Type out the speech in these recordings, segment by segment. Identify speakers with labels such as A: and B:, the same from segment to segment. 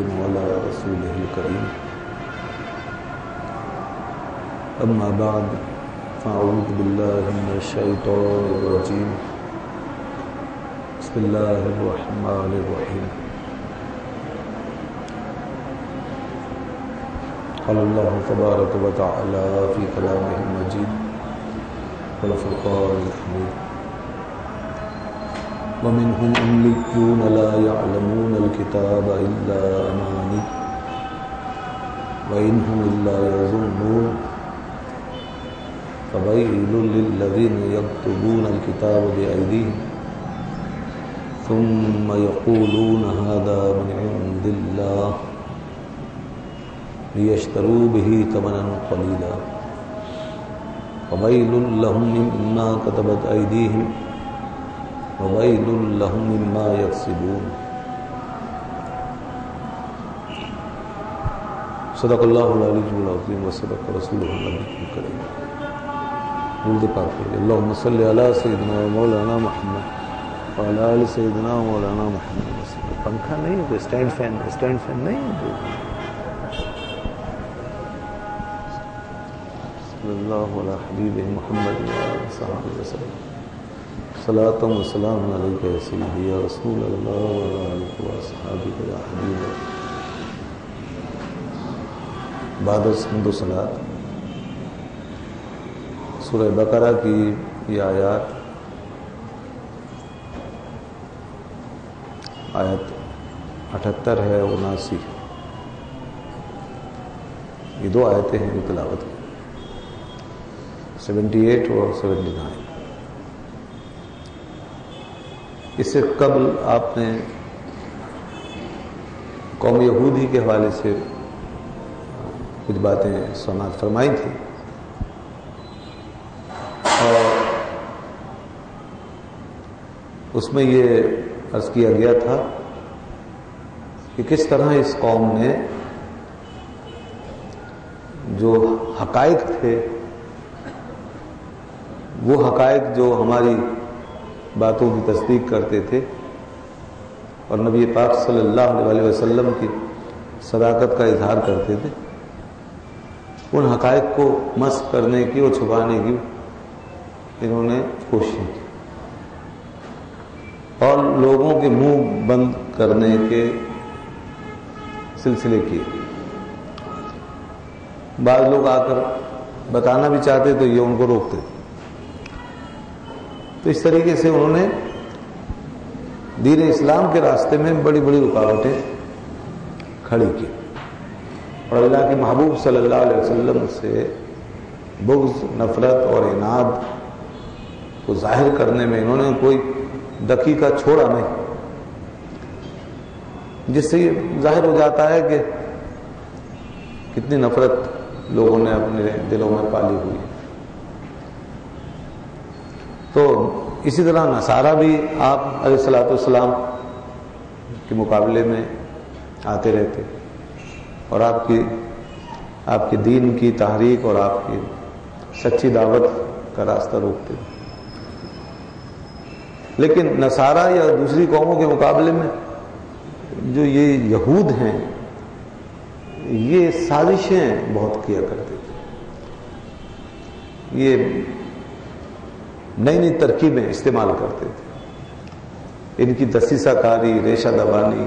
A: وعلى رسوله الكريم أما بعد فأعوذ بالله من الشيطان الرجيم بسم الله الرحمن الرحيم قال الله تبارك وتعالى في كلامه المجيد والفرقان الحميد ومنهم أميون لا يعلمون الكتاب إلا أماني وإن هم إلا يظنون فويل للذين يكتبون الكتاب بأيديهم ثم يقولون هذا من عند الله ليشتروا به ثمنا قليلا وويل لهم مما كتبت أيديهم وويل لهم مما يكسبون صدق الله العلي العظيم وصدق رسوله النبي الكريم درود پاک پڑھیے اللهم صل على سيدنا مولانا محمد وعلى آل سيدنا مولانا محمد وسلم. پنکھا نہیں ہے، اسٹینڈ فین نہیں ہے. صلی اللہ علیہ حبیبہ محمد وعلى صحابہ وسلم. صلاۃ و سلام علیک یا سیدی یا رسول اللہ وعلی آلہ وصحبہ یا حبیب. بعد از حمد و صلوات سورہ بقرہ کی یہ آیات آیت 78 ہے 79، یہ دو آیتیں ہیں جو تلاوت کی، 78 اور 79. اس سے قبل آپ نے قوم یہودی کے حوالے سے کچھ باتیں سماعت فرمائی تھی، اور اس میں یہ عرض کیا گیا تھا کہ کس طرح اس قوم نے جو حقائق تھے، وہ حقائق جو ہماری باتوں کی تصدیق کرتے تھے اور نبی پاک صلی اللہ علیہ وسلم کی صداقت کا اظہار کرتے تھے، ان حقائق کو مسخ کرنے کی اور چھپانے کی انہوں نے کوشش کی اور لوگوں کے منہ بند کرنے کے سلسلے کیے. بعض لوگ آ کر بتانا بھی چاہتے تو یہ ان کو روکتے. تو اس طریقے سے انہوں نے دین اسلام کے راستے میں بڑی بڑی رکاوٹیں کھڑی کی اور اللہ کے محبوب صلی اللہ علیہ وسلم سے بغض، نفرت اور عناد کو ظاہر کرنے میں انہوں نے کوئی دقیقہ چھوڑا نہیں، جس سے یہ ظاہر ہو جاتا ہے کہ کتنی نفرت لوگوں نے اپنے دلوں میں پالی ہوئی. تو اسی طرح نصارہ بھی آپ علیہ الصلوۃ والسلام کے مقابلے میں آتے رہتے اور آپ کے دین کی تحریک اور آپ کی سچی دعوت کا راستہ روکتے. لیکن نصارہ یا دوسری قوموں کے مقابلے میں جو یہ یہود ہیں، یہ سازشیں بہت کیا کرتے تھے، یہ نئی نئی ترکیبیں استعمال کرتے تھے. ان کی دسیسہ کاری، ریشہ دبانی،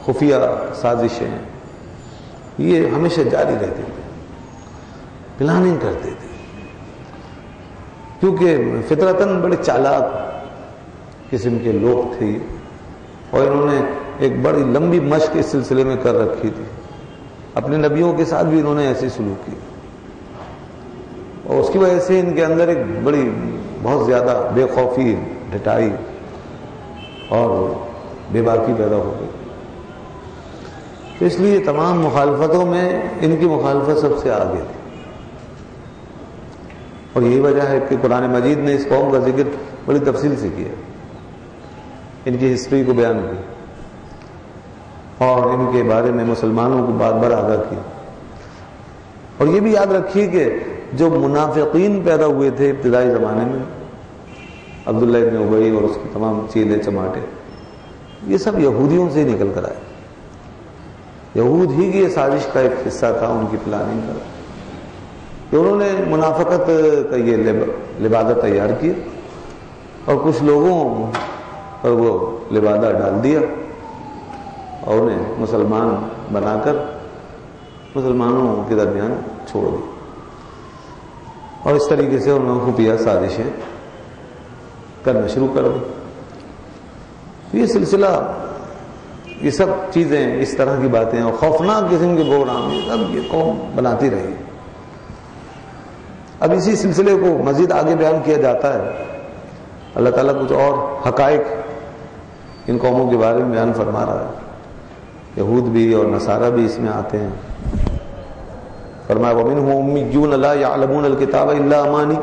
A: خفیہ سازشیں یہ ہمیشہ جاری رہتے تھے، پلاننگ کرتے تھے، کیونکہ فطرتاً بڑے چالاک قسم کے لوگ تھے اور انہوں نے ایک بڑی لمبی مشق اس سلسلے میں کر رکھی تھی. اپنے نبیوں کے ساتھ بھی انہوں نے ایسی سلوک کی اور اس کی وجہ سے ان کے اندر ایک بڑی بہت زیادہ بے خوفی، ڈٹائی اور بے باکی پیدا ہو گئی. تو اس لیے تمام مخالفتوں میں ان کی مخالفت سب سے آگے تھی اور یہی وجہ ہے کہ قرآن مجید نے اس قوم کا ذکر بڑی تفصیل سے کیا، ان کی ہسٹری کو بیان کی اور ان کے بارے میں مسلمانوں کو بار بار آگاہ کیا. اور یہ بھی یاد رکھیے کہ جو منافقین پیدا ہوئے تھے ابتدائی زمانے میں، عبداللہ ابن ابی اور اس کے تمام چیلے چماٹے، یہ سب یہودیوں سے نکل کر آئے. یہود ہی کی یہ سازش کا ایک حصہ تھا ان کی پلاننگ کا کہ انہوں نے منافقت کا یہ لبادہ تیار کیا اور کچھ لوگوں پر وہ لبادہ ڈال دیا اور انہیں مسلمان بنا کر مسلمانوں کے درمیان چھوڑ دی، اور اس طریقے سے انہوں نے خفیہ سازشیں کرنا شروع کر دی۔ یہ سلسلہ، یہ سب چیزیں، اس طرح کی باتیں اور خوفناک قسم کے پروگرام یہ سب یہ قوم بناتی رہی۔ اب اسی سلسلے کو مزید آگے بیان کیا جاتا ہے، اللہ تعالیٰ کچھ اور حقائق ان قوموں کے بارے میں بیان فرما رہا ہے، یہود بھی اور نصارہ بھی اس میں آتے ہیں۔ فرمایا وَمِنْهُمْ أُمِّيُّونَ لَا يَعْلَمُونَ الْكِتَابَ إِلَّا أَمَانِيَّ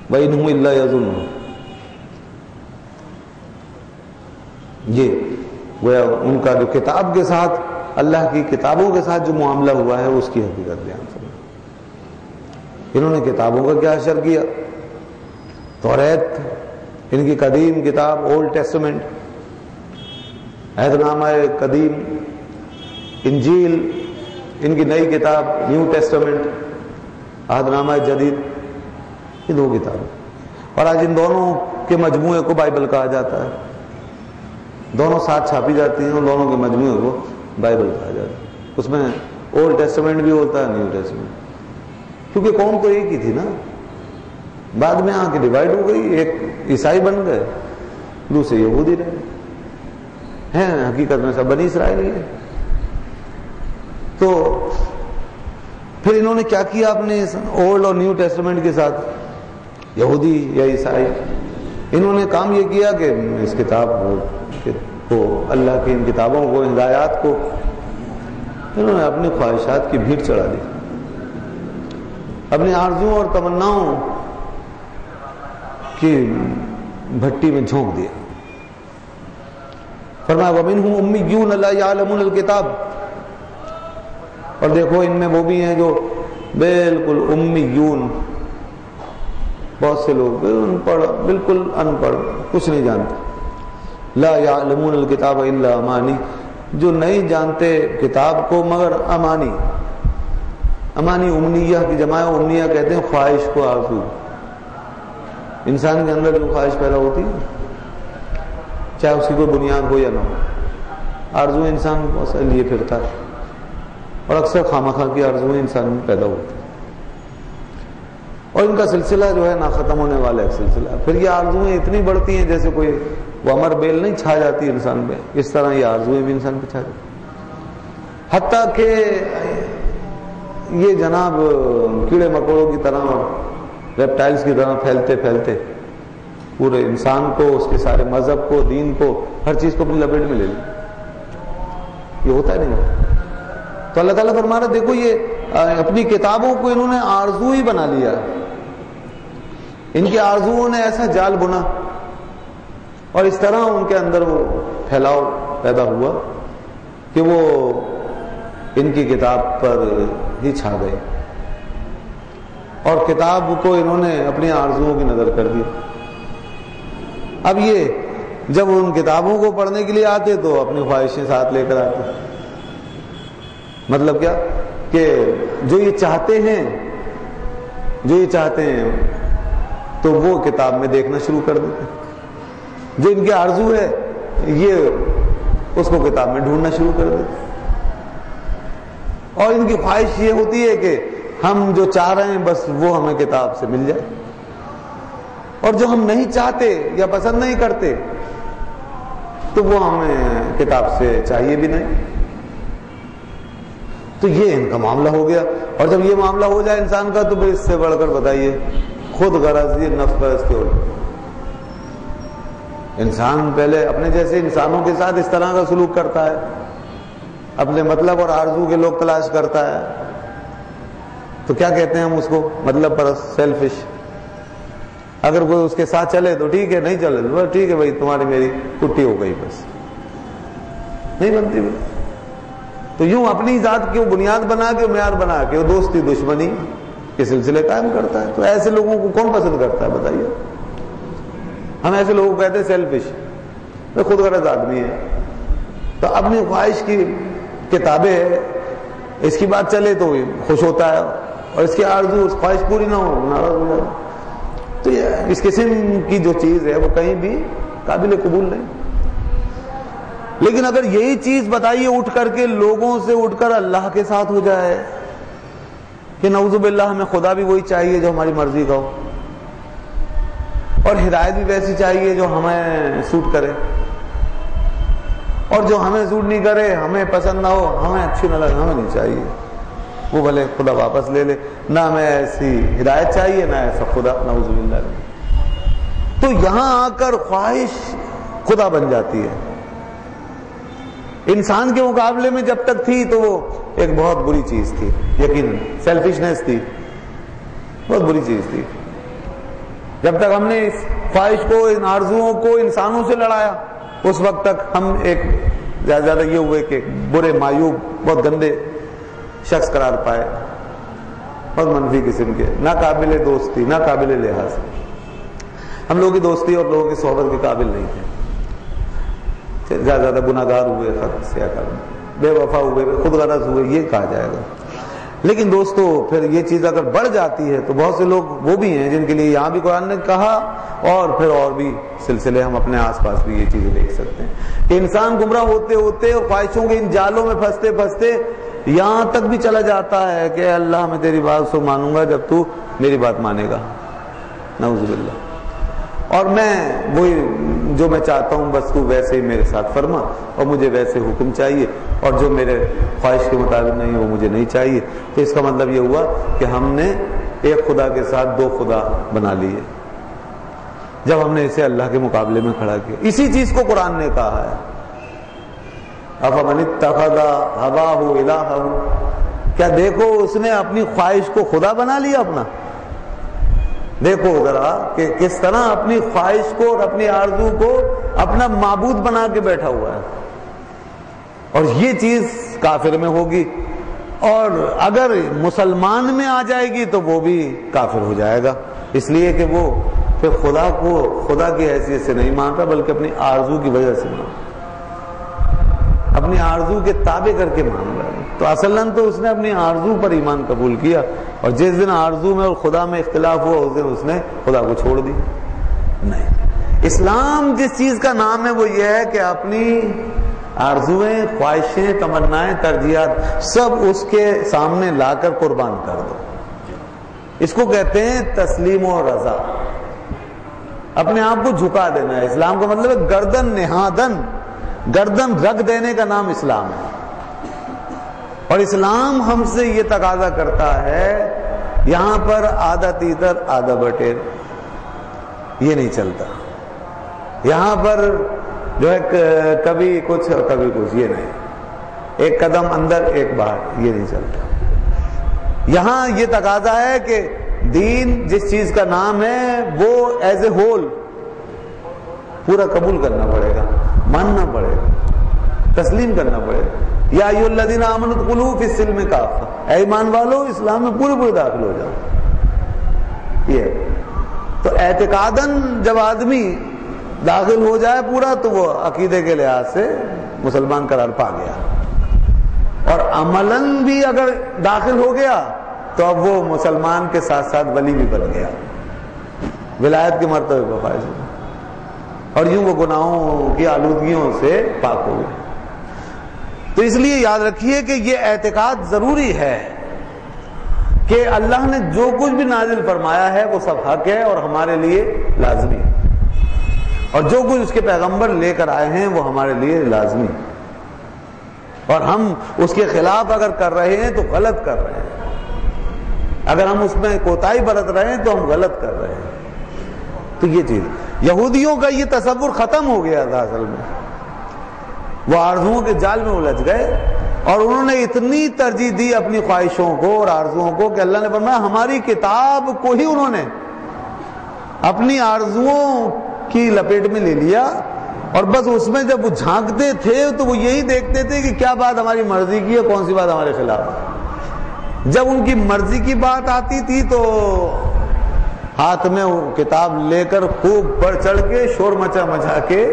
A: وَإِنْ هُمْ إِلَّا يَظُنُّونَ۔ یہ گویا ان کا جو کتاب کے ساتھ، اللہ کی کتابوں کے ساتھ جو معاملہ ہوا ہے اس کی حقیقت بیان فرمایا۔ انہوں نے کتابوں کا کیا اشر کیا؟ توریت ان کی قدیم کتاب، اولڈ ٹیسٹمنٹ، عہد نامہ قدیم، انجیل ان کی نئی کتاب نیو ٹیسٹمنٹ، عہد نامہ جدید، یہ دو کتابیں، اور آج ان دونوں کے مجموعے کو بائبل کہا جاتا ہے۔ دونوں ساتھ چھاپی جاتی ہیں اور دونوں کے مجموعے کو بائبل کہا جاتا ہے۔ اس میں اولڈ ٹیسٹمنٹ بھی ہوتا ہے، نیو ٹیسٹمنٹ، کیونکہ قوم تو ایک ہی تھی نا، بعد میں آ کے ڈیوائڈ ہو گئی، ایک عیسائی بن گئے، دوسرے یہودی رہے ہیں، حقیقت میں سب بنی اسرائیلی ہے۔ تو پھر انہوں نے کیا کیا اپنے اولڈ اور نیو ٹیسٹمنٹ کے ساتھ، یہودی یا عیسائی، انہوں نے کام یہ کیا کہ اس کتاب کو، اللہ کی ان کتابوں کو، ہدایات کو انہوں نے اپنی خواہشات کی بھیڑ چڑھا دی، اپنی آرزوؤں اور تمناؤں کی بھٹی میں جھونک دیا۔ فرمایا وَمِنْهُمْ أُمِّيُّونَ لَا يَعْلَمُونَ الْكِتَابَ، اور دیکھو ان میں وہ بھی ہیں جو بالکل امیون، بہت سے لوگ ان پڑھ، بالکل ان پڑھ، کچھ نہیں جانتے، لا يعلمون الکتاب الا امانی، جو نہیں جانتے کتاب کو مگر امانی۔ امانی امنیہ کی جمع ہے، امنیہ کہتے ہیں خواہش کو، آرزو، انسان کے اندر جو خواہش پیدا ہوتی ہے چاہے اس کی کوئی بنیاد ہو یا نہ ہو، آرزو انسان کو لیے پھرتا ہے، اور اکثر خامخواہ کی آرزویں انسان میں پیدا ہوتی ہیں، اور ان کا سلسلہ جو ہے نہ ختم ہونے والا ایک سلسلہ۔ پھر یہ آرزویں اتنی بڑھتی ہیں جیسے کوئی وہ امر بیل نہیں چھا جاتی انسان پہ، اس طرح یہ آرزویں بھی انسان پہ چھا جاتی، حتیٰ کہ یہ جناب کیڑے مکوڑوں کی طرح اور ریپٹائلز کی طرح پھیلتے پھیلتے پورے انسان کو، اس کے سارے مذہب کو، دین کو، ہر چیز کو اپنی لپیٹ میں لے لیں۔ یہ ہوتا ہے نہیں ہوتا؟ تو اللہ تعالیٰ فرما رہا دیکھو یہ اپنی کتابوں کو انہوں نے آرزو ہی بنا لیا، ان کی آرزوؤں نے ایسا جال بنا اور اس طرح ان کے اندر وہ پھیلاؤ پیدا ہوا کہ وہ ان کی کتاب پر ہی چھا گئے، اور کتاب کو انہوں نے اپنی آرزوؤں کی نظر کر دی۔ اب یہ جب ان کتابوں کو پڑھنے کے لیے آتے تو اپنی خواہشیں ساتھ لے کر آتے، مطلب کیا کہ جو یہ چاہتے ہیں تو وہ کتاب میں دیکھنا شروع کر دیتے، جو ان کی آرزو ہے یہ اس کو کتاب میں ڈھونڈنا شروع کر دیتے، اور ان کی خواہش یہ ہوتی ہے کہ ہم جو چاہ رہے ہیں بس وہ ہمیں کتاب سے مل جائے، اور جو ہم نہیں چاہتے یا پسند نہیں کرتے تو وہ ہمیں کتاب سے چاہیے بھی نہیں۔ تو یہ ان کا معاملہ ہو گیا، اور جب یہ معاملہ ہو جائے انسان کا تو پھر اس سے بڑھ کر بتائیے خود غرضی، نفس پرستی ہو۔ انسان پہلے اپنے جیسے انسانوں کے ساتھ اس طرح کا سلوک کرتا ہے، اپنے مطلب اور آرزو کے لوگ تلاش کرتا ہے، تو کیا کہتے ہیں ہم اس کو؟ مطلب پرست، سیلفش۔ اگر کوئی اس کے ساتھ چلے تو ٹھیک ہے، نہیں چلے تو ٹھیک ہے بھائی، تمہاری میری کٹی ہو گئی، بس نہیں بنتی بھائی۔ تو یوں اپنی ذات کی بنیاد بنا کے، معیار بنا کے وہ دوستی دشمنی کے سلسلے قائم کرتا ہے۔ تو ایسے لوگوں کو کون پسند کرتا ہے بتائیے؟ ہم ایسے لوگوں کو کہتے ہیں سیلفش، خود غرض آدمی ہے، تو اپنی خواہش کی کتابیں ہے، اس کی بات چلے تو خوش ہوتا ہے، اور اس کی آرزو اس خواہش پوری نہ ہو ناراض ہو جاتا ہے۔ تو یہ اس قسم کی جو چیز ہے وہ کہیں بھی قابل قبول نہیں۔ لیکن اگر یہی چیز بتائیے اٹھ کر کے لوگوں سے اٹھ کر اللہ کے ساتھ ہو جائے کہ نعوذ باللہ ہمیں خدا بھی وہی چاہیے جو ہماری مرضی کا ہو، اور ہدایت بھی ویسی چاہیے جو ہمیں سوٹ کرے، اور جو ہمیں سوٹ نہیں کرے، ہمیں پسند نہ ہو، ہمیں اچھی نہ لگے، ہمیں نہیں چاہیے، وہ بھلے خدا واپس لے لے، نہ ہمیں ایسی ہدایت چاہیے نہ ایسا خدا، نعوذ باللہ۔ تو یہاں آ کر خواہش خدا بن جاتی ہے۔ انسان کے مقابلے میں جب تک تھی تو وہ ایک بہت بری چیز تھی، یقیناً سیلفشنس تھی، بہت بری چیز تھی۔ جب تک ہم نے اس خواہش کو، ان آرزوؤں کو انسانوں سے لڑایا، اس وقت تک ہم ایک زیادہ یہ ہوئے کہ برے، معیوب، بہت گندے شخص قرار پائے، بہت منفی قسم کے، نہ قابل دوستی، نہ قابل لحاظ۔ ہم لوگوں کی دوستی اور لوگوں کی صحبت کے قابل نہیں تھے، زیادہ گناہگار ہوئے، خط سیاہ کر بے وفا ہوئے، خود غرض ہوئے، یہ کہا جائے گا۔ لیکن دوستو پھر یہ چیز اگر بڑھ جاتی ہے تو بہت سے لوگ وہ بھی ہیں جن کے لیے یہاں بھی قرآن نے کہا، اور پھر اور بھی سلسلے ہم اپنے آس پاس بھی یہ چیزیں دیکھ سکتے ہیں کہ انسان گمراہ ہوتے ہوتے اور خواہشوں کے ان جالوں میں پھنستے پھنستے یہاں تک بھی چلا جاتا ہے کہ اللہ میں تیری بات سو مانوں گا جب تو میری بات مانے گا، نعوذ باللہ، اور میں وہی جو میں چاہتا ہوں بس تو ویسے ہی میرے ساتھ فرما، اور مجھے ویسے حکم چاہیے، اور جو میرے خواہش کے مطابق نہیں ہے وہ مجھے نہیں چاہیے۔ تو اس کا مطلب یہ ہوا کہ ہم نے ایک خدا کے ساتھ دو خدا بنا لیے جب ہم نے اسے اللہ کے مقابلے میں کھڑا کیا۔ اسی چیز کو قرآن نے کہا ہے، افمن اتخذ هواه الہہ، کیا دیکھو اس نے اپنی خواہش کو خدا بنا لیا اپنا۔ دیکھو ذرا کہ کس طرح اپنی خواہش کو اور اپنی آرزو کو اپنا معبود بنا کے بیٹھا ہوا ہے، اور یہ چیز کافر میں ہوگی، اور اگر مسلمان میں آ جائے گی تو وہ بھی کافر ہو جائے گا، اس لیے کہ وہ پھر خدا کو خدا کی حیثیت سے نہیں مانتا بلکہ اپنی آرزو کی وجہ سے مانتا، اپنی آرزو کے تابع کر کے مان رہا ہے۔ تو اصلاً تو اس نے اپنی آرزو پر ایمان قبول کیا، اور جس دن آرزو میں اور خدا میں اختلاف ہوا اس دن اس نے خدا کو چھوڑ دی۔ نہیں، اسلام جس چیز کا نام ہے وہ یہ ہے کہ اپنی آرزویں، خواہشیں، تمنائیں، ترجیحات سب اس کے سامنے لا کر قربان کر دو۔ اس کو کہتے ہیں تسلیم و رضا، اپنے آپ کو جھکا دینا ہے۔ اسلام کا مطلب ہے گردن نہادن، گردن رکھ دینے کا نام اسلام ہے۔ اور اسلام ہم سے یہ تقاضا کرتا ہے، یہاں پر آدھا تیتر آدھا بٹیر یہ نہیں چلتا، یہاں پر جو ہے کبھی کچھ اور کبھی کچھ، یہ نہیں، ایک قدم اندر ایک باہر، یہ نہیں چلتا۔ یہاں یہ تقاضا ہے کہ دین جس چیز کا نام ہے وہ ایز اے ہول پورا قبول کرنا پڑے گا، ماننا پڑے گا، تسلیم کرنا پڑے گا۔ یا ایھا الذین آمنوا ادخلوا فی السلم کافہ، اے ایمان والو اسلام میں پورے پورے داخل ہو جاؤ۔ یہ تو اعتقاداً جب آدمی داخل ہو جائے پورا تو وہ عقیدے کے لحاظ سے مسلمان قرار پا گیا، اور عملاً بھی اگر داخل ہو گیا تو اب وہ مسلمان کے ساتھ ساتھ ولی بھی بن گیا، ولایت کے مرتبے پر فائز ہو، اور یوں وہ گناہوں کی آلودگیوں سے پاک ہو گئے۔ تو اس لیے یاد رکھیے کہ یہ اعتقاد ضروری ہے کہ اللہ نے جو کچھ بھی نازل فرمایا ہے وہ سب حق ہے اور ہمارے لیے لازمی ہے، اور جو کچھ اس کے پیغمبر لے کر آئے ہیں وہ ہمارے لیے لازمی ہے، اور ہم اس کے خلاف اگر کر رہے ہیں تو غلط کر رہے ہیں، اگر ہم اس میں کوتاہی برت رہے ہیں تو ہم غلط کر رہے ہیں۔ تو یہ چیز یہودیوں کا یہ تصور ختم ہو گیا تھا، اصل میں وہ آرزوؤں کے جال میں الجھ گئے، اور انہوں نے اتنی ترجیح دی اپنی خواہشوں کو اور آرزوؤں کو کہ اللہ نے فرمایا ہماری کتاب کو ہی انہوں نے اپنی آرزوؤں کی لپیٹ میں لے لیا، اور بس اس میں جب وہ جھانکتے تھے تو وہ یہی دیکھتے تھے کہ کیا بات ہماری مرضی کی ہے، کون سی بات ہمارے خلاف ہے۔ جب ان کی مرضی کی بات آتی تھی تو ہاتھ میں وہ کتاب لے کر خوب بڑھ چڑھ کے شور مچا مچا کے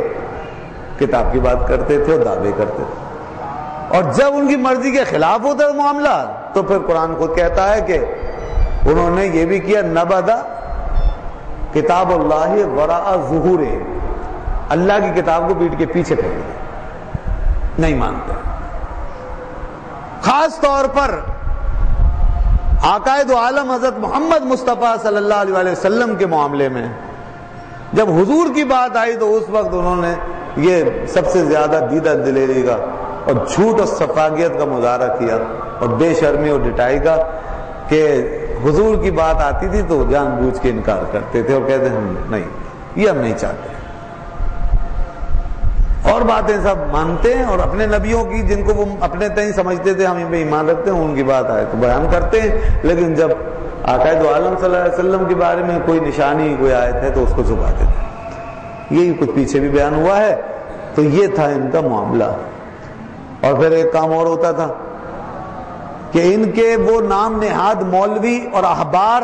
A: کتاب کی بات کرتے تھے اور دعوے کرتے تھے۔ اور جب ان کی مرضی کے خلاف ہوتا ہے معاملہ تو پھر قرآن خود کہتا ہے کہ انہوں نے یہ بھی کیا، نبذ کتاب اللہ وراء ظہورہم، اللہ کی کتاب کو پیٹ کے پیچھے پھینک دیا، نہیں مانتے۔ خاص طور پر آقائے دو عالم حضرت محمد مصطفیٰ صلی اللہ علیہ وسلم کے معاملے میں جب حضور کی بات آئی تو اس وقت انہوں نے یہ سب سے زیادہ دیدہ دلیری کا اور جھوٹ اور سفاہیت کا مظاہرہ کیا اور بے شرمی اور ڈٹائی کا، کہ حضور کی بات آتی تھی تو جان بوجھ کے انکار کرتے تھے اور کہتے ہم نہیں، یہ ہم نہیں چاہتے، اور باتیں سب مانتے ہیں اور اپنے نبیوں کی جن کو وہ اپنے تئیں سمجھتے تھے ہم ان پہ ایمان رکھتے ہیں، ان کی بات آئے تو بیان کرتے ہیں، لیکن جب آقائد عالم صلی اللہ علیہ وسلم کے بارے میں کوئی نشانی کوئی آیت ہے تو اس کو چھپاتے تھے۔ یہی کچھ پیچھے بھی بیان ہوا ہے۔ تو یہ تھا ان کا معاملہ۔ اور پھر ایک کام اور ہوتا تھا کہ ان کے وہ نام نہاد مولوی اور احبار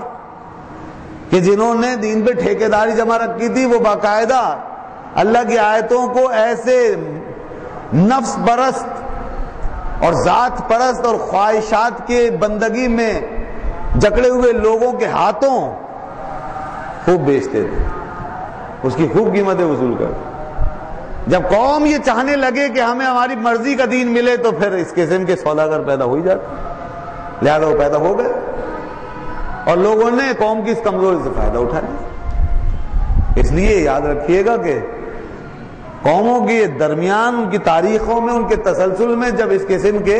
A: کہ جنہوں نے دین پہ ٹھیکیداری جمع رکھی تھی، وہ باقاعدہ اللہ کی آیتوں کو ایسے نفس پرست اور ذات پرست اور خواہشات کے بندگی میں جکڑے ہوئے لوگوں کے ہاتھوں خوب بیچتے تھے، اس کی خوب قیمتیں وصول کرتے۔ جب قوم یہ چاہنے لگے کہ ہمیں ہماری مرضی کا دین ملے تو پھر اس قسم کے سوداگر پیدا ہو ہی جاتے، لہذا وہ پیدا ہو گئے اور لوگوں نے قوم کی اس کمزوری سے فائدہ اٹھا لیا۔ اس لیے یاد رکھیے گا کہ قوموں کے درمیان ان کی تاریخوں میں ان کے تسلسل میں جب اس قسم کے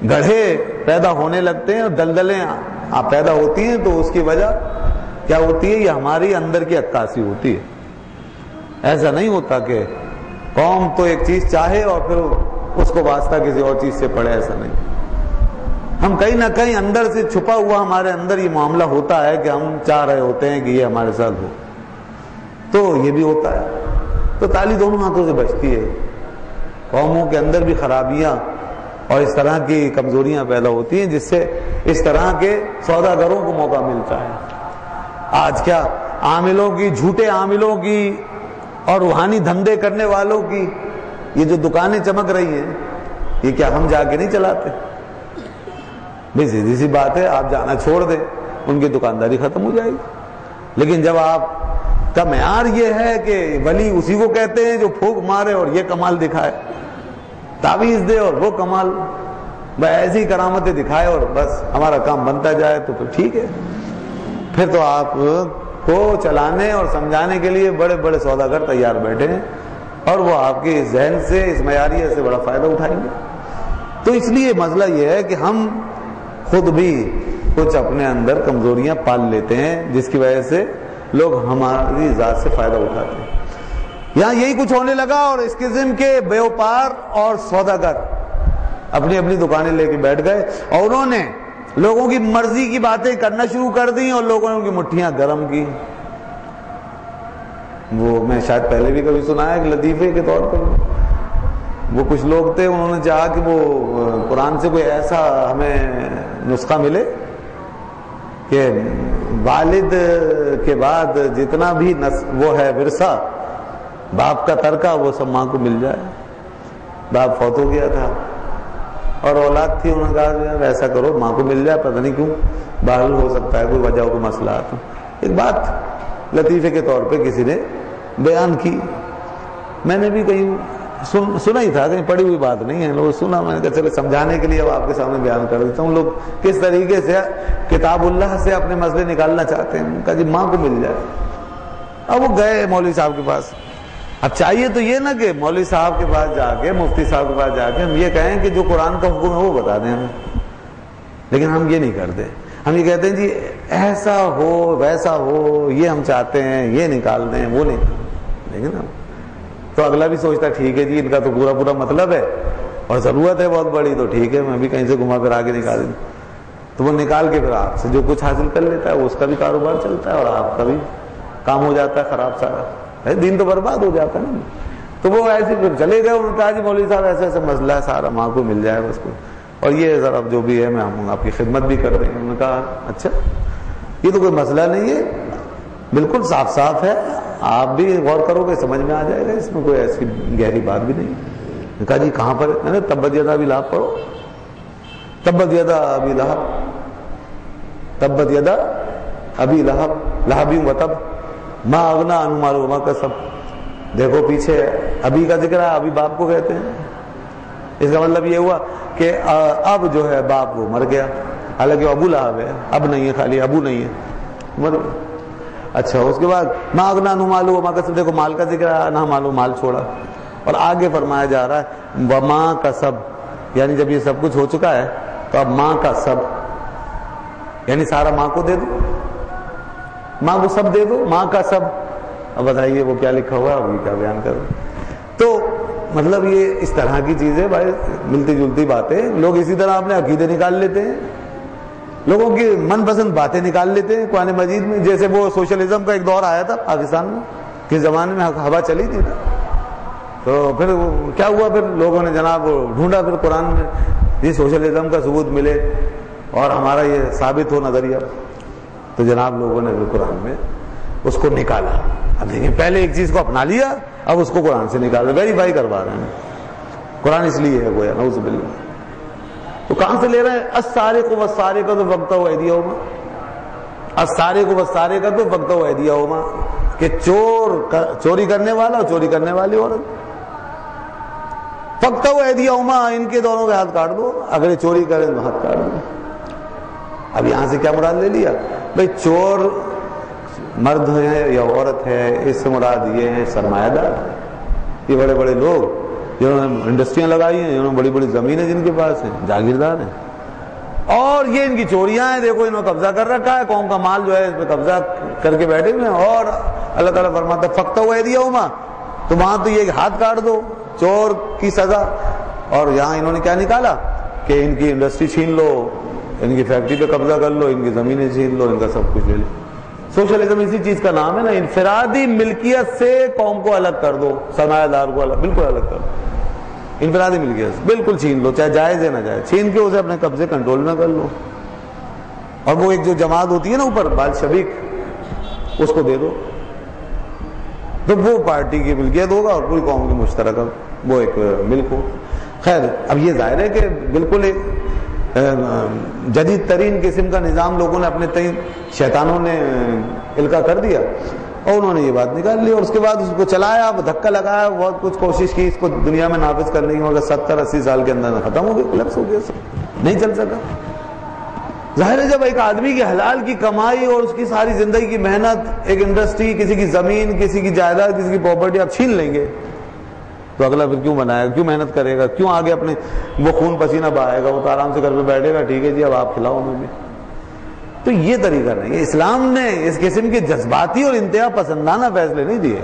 A: گڑھے پیدا ہونے لگتے ہیں اور دلدلیں پیدا ہوتی ہیں تو اس کی وجہ کیا ہوتی ہے؟ یہ ہماری اندر کی عکاسی ہوتی ہے۔ ایسا نہیں ہوتا کہ قوم تو ایک چیز چاہے اور پھر اس کو واسطہ کسی اور چیز سے پڑے، ایسا نہیں۔ ہم کہیں نہ کہیں اندر سے چھپا ہوا ہمارے اندر یہ معاملہ ہوتا ہے کہ ہم چاہ رہے ہوتے ہیں کہ یہ ہمارے ساتھ ہو، تو یہ بھی ہوتا ہے۔ تو تالی دونوں ہاتھوں سے بچتی ہے۔ قوموں کے اندر بھی خرابیاں اور اس طرح کی کمزوریاں پیدا ہوتی ہیں جس سے اس طرح کے سوداگروں کو موقع ملتا ہے۔ آج کیا عاملوں کی، جھوٹے عاملوں کی اور روحانی دھندے کرنے والوں کی یہ جو دکانیں چمک رہی ہیں، یہ کیا ہم جا کے نہیں چلاتے؟ بھئی سیدھی سی بات ہے، آپ جانا چھوڑ دیں ان کی دکانداری ختم ہو جائے گی۔ لیکن جب آپ کا معیار یہ ہے کہ ولی اسی کو کہتے ہیں جو پھونک مارے اور یہ کمال دکھائے، تعویذ دے اور وہ کمال، ایسی کرامتیں دکھائے اور بس ہمارا کام بنتا جائے، تو پھر ٹھیک ہے۔ پھر تو آپ کو چلانے اور سمجھانے کے لیے بڑے بڑے سوداگر تیار بیٹھے ہیں اور وہ آپ کے ذہن سے اس معیاریت سے بڑا فائدہ اٹھائیں گے۔ تو اس لیے مسئلہ یہ ہے کہ ہم خود بھی کچھ اپنے اندر کمزوریاں پال لیتے ہیں جس کی وجہ سے لوگ ہماری ذات سے فائدہ اٹھاتے ہیں۔ یہاں یہی کچھ ہونے لگا اور اس قسم کے بیوپار اور سوداگر اپنی اپنی دکانیں لے کے بیٹھ گئے اور انہوں نے لوگوں کی مرضی کی باتیں کرنا شروع کر دی اور لوگوں نے ان کی مٹھیاں گرم کی۔ وہ میں شاید پہلے بھی کبھی سنا ہے کہ لطیفے کے طور پر وہ کچھ لوگ تھے، انہوں نے چاہا کہ وہ قرآن سے کوئی ایسا ہمیں نسخہ ملے کہ والد کے بعد جتنا بھی وہ ہے ورثہ باپ کا ترکہ وہ سب ماں کو مل جائے۔ باپ فوت ہو گیا تھا اور اولاد تھی، انہوں نے کہا ایسا کرو ماں کو مل جائے، پتہ نہیں کیوں، بہرحال ہو سکتا ہے کوئی وجہ ہو، کوئی مسئلہ آتا۔ ایک بات لطیفے کے طور پہ کسی نے بیان کی، میں نے بھی کہیں سنا ہی تھا، کہیں پڑھی ہوئی بات نہیں ہے، لوگ سنا، میں نے کہا چلو سمجھانے کے لیے اب آپ کے سامنے بیان کر دیتا ہوں لوگ کس طریقے سے کتاب اللہ سے اپنے مسئلے نکالنا چاہتے ہیں۔ کہا جی ماں کو مل جائے۔ اب وہ گئے مولوی صاحب کے پاس۔ اب چاہیے تو یہ نا کہ مولوی صاحب کے پاس جا کے، مفتی صاحب کے پاس جا کے ہم یہ کہیں کہ جو قرآن کا حکم ہے وہ بتا دیں ہمیں، لیکن ہم یہ نہیں کرتے۔ ہم یہ کہتے ہیں جی ایسا ہو ویسا ہو، یہ ہم چاہتے ہیں، یہ نکال دیں، وہ نہیں، لیکن تو اگلا بھی سوچتا ٹھیک ہے جی ان کا تو پورا مطلب ہے اور ضرورت ہے بہت بڑی، تو ٹھیک ہے میں بھی کہیں سے گھما پھر آگے نکال دوں، تو وہ نکال کے پھر آپ سے جو کچھ حاصل کر لیتا ہے اس کا بھی کاروبار چلتا ہے اور آپ کا بھی کام ہو جاتا ہے خراب سارا، دین تو برباد ہو جاتا ہے نا۔ تو وہ ایسے پھر چلے گئے، انہوں نے کہا جی مولوی صاحب ایسا ایسا مسئلہ ہے، سارا ماں کو مل جائے بس کو، اور یہ ذرا جو بھی ہے میں آپ کی خدمت بھی کر دیں گے۔ انہوں نے کہا اچھا یہ تو کوئی مسئلہ نہیں ہے، بالکل صاف ہے، آپ بھی غور کرو گے سمجھ میں آ جائے گا، اس میں کوئی ایسی گہری بات بھی نہیں۔ کہا جی کہاں پر؟ میں نے تبت یدا ابی لہب پڑھو. تبت یدا ابی لہب، تبت یدا ابی لہب لہبی وتب ما اغنی عنہ مالہ وما کسب. دیکھو پیچھے ابھی کا ذکر ہے، ابھی باپ کو کہتے ہیں. اس کا مطلب یہ ہوا کہ اب جو ہے باپ وہ مر گیا، حالانکہ ابو لہب ہے، اب نہیں ہے، خالی ابو نہیں ہے، مر. اچھا اس کے بعد ما اغنی عنہ مالہ وما کسب، دیکھو مال کا ذکر ہے، نہ مالو مال چھوڑا. اور آگے فرمایا جا رہا ہے وما کسب، یعنی جب یہ سب کچھ ہو چکا ہے تو اب ماں کا سب، یعنی سارا ماں کو دے دو، ماں کو سب دے دو، ماں کا سب. اب بتائیے وہ کیا لکھا ہوا ہے اور یہ کیا بیان کرو. تو مطلب یہ اس طرح کی چیزیں بھائی ملتی جلتی باتیں، لوگ اسی طرح اپنے عقیدے نکال لیتے ہیں، لوگوں کی من پسند باتیں نکال لیتے ہیں قرآن مجید میں. جیسے وہ سوشلزم کا ایک دور آیا تھا پاکستان میں، کس زمانے میں ہوا چلی تھی نا، تو پھر کیا ہوا، پھر لوگوں نے جناب ڈھونڈا پھر قرآن میں یہ سوشلزم کا ثبوت ملے اور ہمارا یہ ثابت ہو نظریہ، تو جناب لوگوں نے پھر قرآن میں اس کو نکالا. اب دیکھیں پہلے ایک چیز کو اپنا لیا، اب اس کو قرآن سے نکال ویریفائی کروا رہے ہیں. قرآن اس لیے ہے گویا نعوذ باللہ. تو کہاں سے لے رہے ہیں؟ السارق والسارقۃ فاقطعوا ایدیہما، السارق والسارقۃ فاقطعوا ایدیہما، کہ چور چوری کرنے والا اور چوری کرنے والی عورت، فاقطعوا ایدیہما، ان کے دونوں کے ہاتھ کاٹ دو، اگر یہ چوری کریں تو ہاتھ کاٹ دو. اب یہاں سے کیا مراد لے لیا بھائی؟ چور مرد ہے یا عورت ہے، اس سے مراد یہ ہے سرمایہ دار. یہ بڑے بڑے لوگ جنہوں نے انڈسٹریاں لگائی ہیں، جنہوں نے بڑی بڑی زمینیں جن کے پاس ہیں، جاگیردار ہیں، اور یہ ان کی چوریاں ہیں. دیکھو انہوں نے قبضہ کر رکھا ہے، قوم کا مال جو ہے اس پہ قبضہ کر کے بیٹھے ہوئے ہیں. اور اللہ تعالیٰ فرماتا ہے فاقطعوا ایدیہما، تو وہاں تو یہ ہاتھ کاٹ دو، چور کی سزا. اور یہاں انہوں نے کیا نکالا کہ ان کی انڈسٹری چھین لو، ان کی فیکٹری پہ قبضہ کر لو، ان کی زمینیں چھین لو، ان کا سب کچھ لے لو. سوشلزم اسی چیز کا نام ہے نا، انفرادی ملکیت سے قوم کو الگ کر دو، سرمایہ دار کو الگ، بالکل الگ کر دو. انفرادی ملکیت سے بالکل چھین لو، چاہے جائز ہے نہ جائز، چھین کے اسے اپنے قبضے کنٹرول میں کر لو. اور وہ ایک جو جماعت ہوتی ہے نا اوپر بال شبیک، اس کو دے دو، تو وہ پارٹی کی ملکیت ہوگا اور پوری قوم کی مشترکہ وہ ایک ملک ہو. خیر اب یہ ظاہر ہے کہ بالکل ایک جدید ترین قسم کا نظام لوگوں نے اپنے تئیں شیطانوں نے القا کر دیا، اور انہوں نے یہ بات نکال لی اور اس کے بعد اس کو چلایا، دھکا لگایا، بہت کچھ کوشش کی اس کو دنیا میں نافذ کرنے کی، مگر 70-80 سال کے اندر ختم ہو گیا، کلیپس ہو گیا، نہیں چل سکا. ظاہر ہے جب ایک آدمی کی حلال کی کمائی اور اس کی ساری زندگی کی محنت، ایک انڈسٹری، کسی کی زمین، کسی کی جائیداد، کسی کی پراپرٹی آپ چھین لیں گے تو اگلا پھر کیوں بنائے گا، کیوں محنت کرے گا، کیوں آگے اپنے وہ خون پسینہ بہائے گا؟ وہ تو آرام سے گھر پہ بیٹھے گا، ٹھیک ہے جی اب آپ کھلاؤ مجھے. تو یہ طریقہ نہیں ہے. اسلام نے اس قسم کے جذباتی اور انتہا پسندانہ فیصلے نہیں دیے.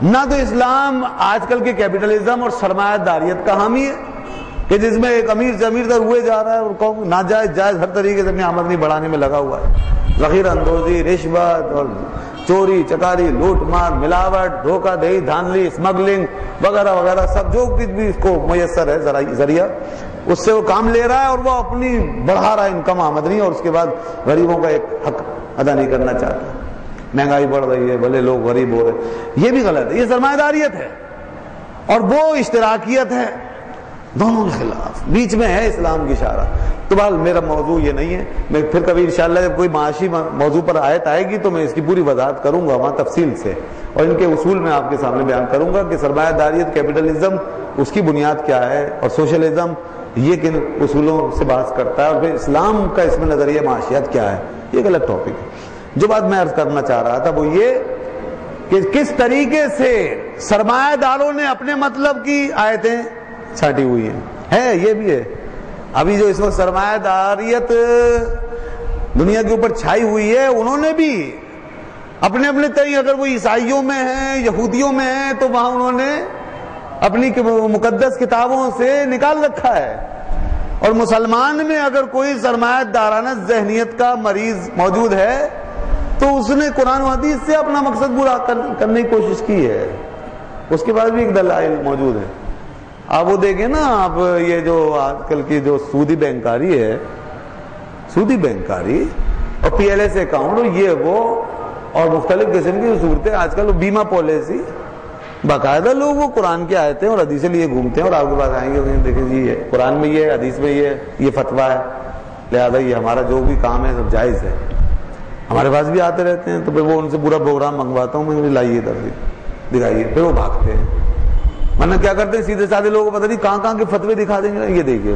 A: نہ تو اسلام آج کل کے کیپٹلزم اور سرمایہ داریت کا حامی ہے کہ جس میں ایک امیر سے امیر تر ہوئے جا رہا ہے اور قوم ناجائز جائز ہر طریقے سے اپنی آمدنی بڑھانے میں لگا ہوا ہے. ذخیرہ اندوزی، رشوت اور چوری چکاری، لوٹ مار، ملاوٹ، دھوکہ دہی، دھاندلی، اسمگلنگ وغیرہ وغیرہ، سب جو کچھ بھی اس کو میسر ہے ذریعہ، اس سے وہ کام لے رہا ہے اور وہ اپنی بڑھا رہا ہے انکم آمدنی، اور اس کے بعد غریبوں کا ایک حق ادا نہیں کرنا چاہتا. مہنگائی بڑھ رہی ہے، بھلے لوگ غریب ہو رہے، یہ بھی غلط ہے. یہ سرمایہ داریت ہے اور وہ اشتراکیت ہے، دونوں کے خلاف. بیچ میں ہے اسلام کی اشارہ. تو بہرحال میرا موضوع یہ نہیں ہے. میں پھر کبھی انشاءاللہ جب کوئی معاشی موضوع پر آیت آئے گی تو میں اس کی پوری وضاحت کروں گا وہاں تفصیل سے، اور ان کے اصول میں آپ کے سامنے بیان کروں گا کہ سرمایہ داریت، کیپٹلزم، اس کی بنیاد کیا ہے، اور سوشلزم یہ کن اصولوں سے بحث کرتا ہے، اور پھر اسلام کا اس میں نظریہ معاشیات کیا ہے. یہ ایک الگ ٹاپک ہے. جو بات میں عرض کرنا چاہ رہا تھا وہ یہ کہ کس طریقے سے سرمایہ داروں نے اپنے مطلب کی آیتیں چھانٹی ہوئی ہیں. ہے یہ بھی ہے. ابھی جو اس وقت سرمایہ داریت دنیا کے اوپر چھائی ہوئی ہے، انہوں نے بھی اپنے اپنے تئیں، اگر وہ عیسائیوں میں ہیں، یہودیوں میں ہیں، تو وہاں انہوں نے اپنی مقدس کتابوں سے نکال رکھا ہے. اور مسلمان میں اگر کوئی سرمایہ دارانہ ذہنیت کا مریض موجود ہے تو اس نے قرآن و حدیث سے اپنا مقصد پورا کرنے کی کوشش کی ہے. اس کے بعد بھی ایک دلائل موجود ہے. آپ وہ دیکھیں نا، آپ یہ جو آج کل کی جو سودی بینکاری ہے، سودی بینکاری اور پی ایل ایس اکاؤنٹ اور یہ وہ اور مختلف قسم کی صورتیں، آج کل بیمہ پالیسی، باقاعدہ لوگ وہ قرآن کی آیتیں اور حدیثیں لیے گھومتے ہیں اور آپ کے پاس آئیں گے دیکھیں جی یہ قرآن میں یہ ہے، حدیث میں یہ فتویٰ ہے، لہٰذا یہ ہمارا جو بھی کام ہے سب جائز ہے. ہمارے پاس بھی آتے رہتے ہیں تو پھر وہ ان سے پورا پروگرام منگواتا ہوں میں، لائیے ادھر سے دکھائیے، پھر وہ بھاگتے ہیں. ورنہ کیا کرتے ہیں سیدھے سادھے لوگوں کو پتہ نہیں کہاں کہاں کے فتوے دکھا دیں گے. یہ دیکھیے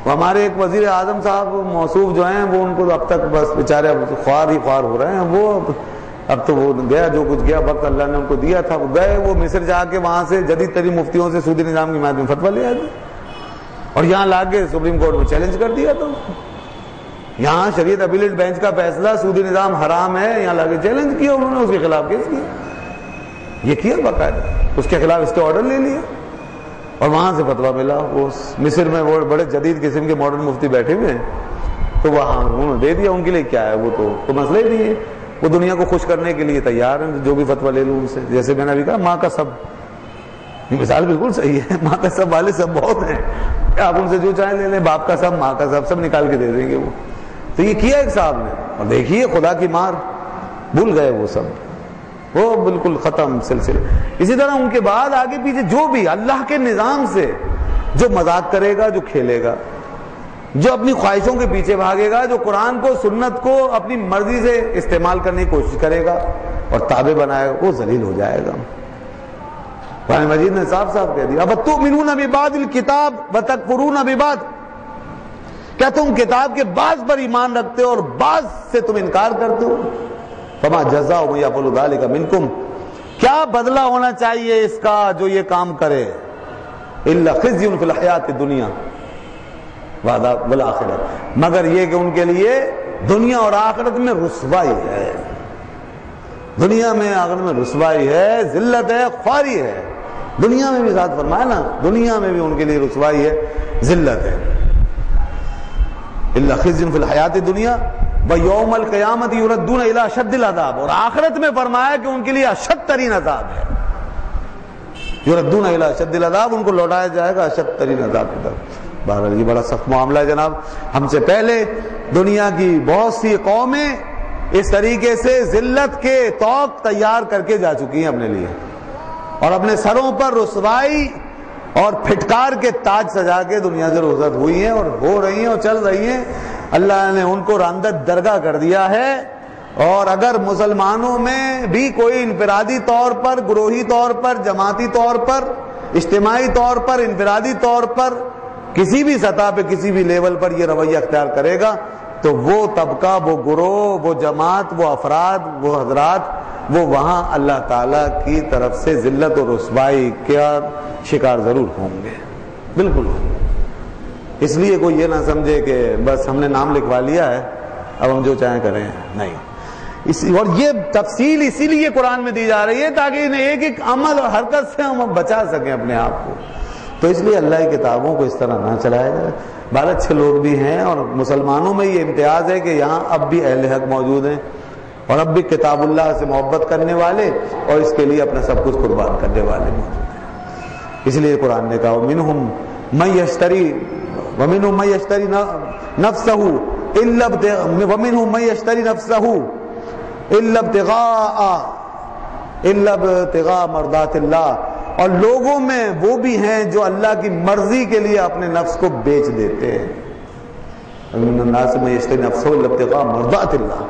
A: ہمارے ایک وزیر اعظم صاحب موصوف جو ہیں وہ ان کو اب تک بس بیچارے خوار ہی خوار ہو رہے ہیں. وہ اب تو وہ گیا جو کچھ گیا، وقت اللہ نے ان کو دیا تھا، وہ گئے، وہ مصر جا کے وہاں سے جدید ترین مفتیوں سے سودی نظام کی حمایت میں فتویٰ لے آئے اور یہاں لا کے سپریم کورٹ میں چیلنج کر دیا. تو یہاں شریعت اپیلیٹ بینچ کا فیصلہ سودی نظام حرام ہے، یہاں لا کے چیلنج کیا انہوں نے، اس کے خلاف کیس کیا، یہ کیا باقاعدہ، اس کے خلاف اسٹے آرڈر لے لیا اور وہاں سے فتویٰ ملا. وہ مصر میں وہ بڑے جدید قسم کے ماڈرن مفتی بیٹھے ہوئے ہیں، تو وہاں انہوں نے دے دیا. ان کے لیے کیا ہے، وہ تو مسئلہ ہی نہیں ہے، وہ دنیا کو خوش کرنے کے لیے تیار ہیں، جو بھی فتویٰ لے لوں ان سے. جیسے میں نے ابھی کہا ماں کا سب، یہ مثال بالکل صحیح ہے، ماں کا سب والے سب بہت ہیں، آپ ان سے جو چاہیں لے لیں، باپ کا سب ماں کا سب نکال کے دے دیں گے وہ. تو یہ کیا ایک صاحب نے، اور دیکھیے خدا کی مار، بھول گئے وہ سب، وہ بالکل ختم سلسلے. اسی طرح ان کے بعد آگے پیچھے جو بھی اللہ کے نظام سے جو مذاق کرے گا، جو کھیلے گا، جو اپنی خواہشوں کے پیچھے بھاگے گا، جو قرآن کو سنت کو اپنی مرضی سے استعمال کرنے کی کوشش کرے گا اور تابع بنائے گا، وہ ذلیل ہو جائے گا. قرآن مجید نے صاف صاف کہہ دیا افتؤمنون ببعض الکتاب وتکفرون ببعض، کیا تم کتاب کے بعض پر ایمان رکھتے ہو اور بعض سے تم انکار کرتے ہو؟ فما جزاء من یفعل ذلک منکم، کیا بدلہ ہونا چاہیے اس کا جو یہ کام کرے؟ الا خزی فی الحیات الدنیا وعذاب والآخرہ، مگر یہ کہ ان کے لیے دنیا اور آخرت میں رسوائی ہے. دنیا میں آخرت میں رسوائی ہے، ذلت ہے، خواری ہے. دنیا میں بھی ذات فرمایا نا، دنیا میں بھی ان کے لیے رسوائی ہے، ذلت ہے. الا خزی فی الحیات الدنیا ویوم القیامت یردون الی اشد العذاب، اور آخرت میں فرمایا کہ ان کے لیے اشد ترین عذاب ہے. یردون الی اشد العذاب، ان کو لوٹایا جائے گا اشد ترین عذاب کی طرف. بہرحال یہ بڑا سخت معاملہ ہے جناب. ہم سے پہلے دنیا کی بہت سی قومیں اس طریقے سے ذلت کے طوق تیار کر کے جا چکی ہیں اپنے لیے، اور اپنے سروں پر رسوائی اور پھٹکار کے تاج سجا کے دنیا سے رخصت ہوئی ہیں اور ہو رہی ہیں اور چل رہی ہیں. اللہ نے ان کو راندت درگاہ کر دیا ہے. اور اگر مسلمانوں میں بھی کوئی انفرادی طور پر، گروہی طور پر، جماعتی طور پر، اجتماعی طور پر، انفرادی طور پر، کسی بھی سطح پہ کسی بھی لیول پر یہ رویہ اختیار کرے گا تو وہ طبقہ، وہ گروہ، وہ جماعت، وہ افراد، وہ حضرات، وہ وہاں اللہ تعالیٰ کی طرف سے ذلت اور رسوائی کا شکار ضرور ہوں گے، بالکل. اس لیے کوئی یہ نہ سمجھے کہ بس ہم نے نام لکھوا لیا ہے اب ہم جو چاہیں کریں، نہیں. اور یہ تفصیل اسی لیے قرآن میں دی جا رہی ہے تاکہ انہیں ایک ایک عمل اور حرکت سے ہم بچا سکیں اپنے آپ کو. تو اس لیے اللہ کی کتابوں کو اس طرح نہ چلایا جائے. بہت اچھے لوگ بھی ہیں، اور مسلمانوں میں یہ امتیاز ہے کہ یہاں اب بھی اہل حق موجود ہیں اور اب بھی کتاب اللہ سے محبت کرنے والے اور اس کے لیے اپنا سب کچھ قربان کرنے والے موجود ہیں. اس لیے قرآن نے کہا ومنہم من یشتری نفسہ الا ابتغاء مرضات اللہ، اور لوگوں میں وہ بھی ہیں جو اللہ کی مرضی کے لیے اپنے نفس کو بیچ دیتے ہیں. من الناس من یشتری نفسہ الا ابتغاء مرضات اللہ،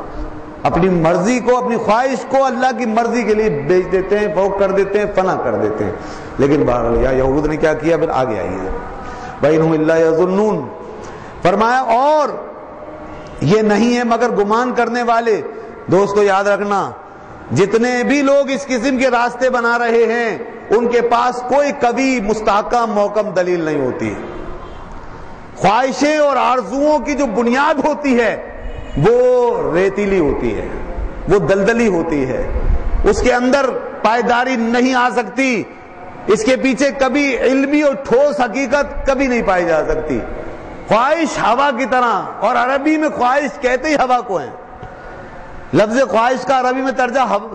A: اپنی مرضی کو، اپنی خواہش کو اللہ کی مرضی کے لیے بیچ دیتے ہیں، فوق کر دیتے ہیں، فنا کر دیتے ہیں. لیکن بہرحال یہود نے کیا کیا؟ پھر آگے آئیے بینہم الا یظنون، فرمایا اور یہ نہیں ہے مگر گمان کرنے والے. دوستو یاد رکھنا، جتنے بھی لوگ اس قسم کے راستے بنا رہے ہیں ان کے پاس کوئی کبھی مستحکم محکم دلیل نہیں ہوتی. خواہشیں اور آرزوؤں کی جو بنیاد ہوتی ہے وہ ریتیلی ہوتی ہے، وہ دلدلی ہوتی ہے، اس کے اندر پائیداری نہیں آ سکتی، اس کے پیچھے کبھی علمی اور ٹھوس حقیقت کبھی نہیں پائی جا سکتی. خواہش ہوا کی طرح، اور عربی میں خواہش کہتے ہی ہوا کو ہیں. لفظ خواہش کا عربی میں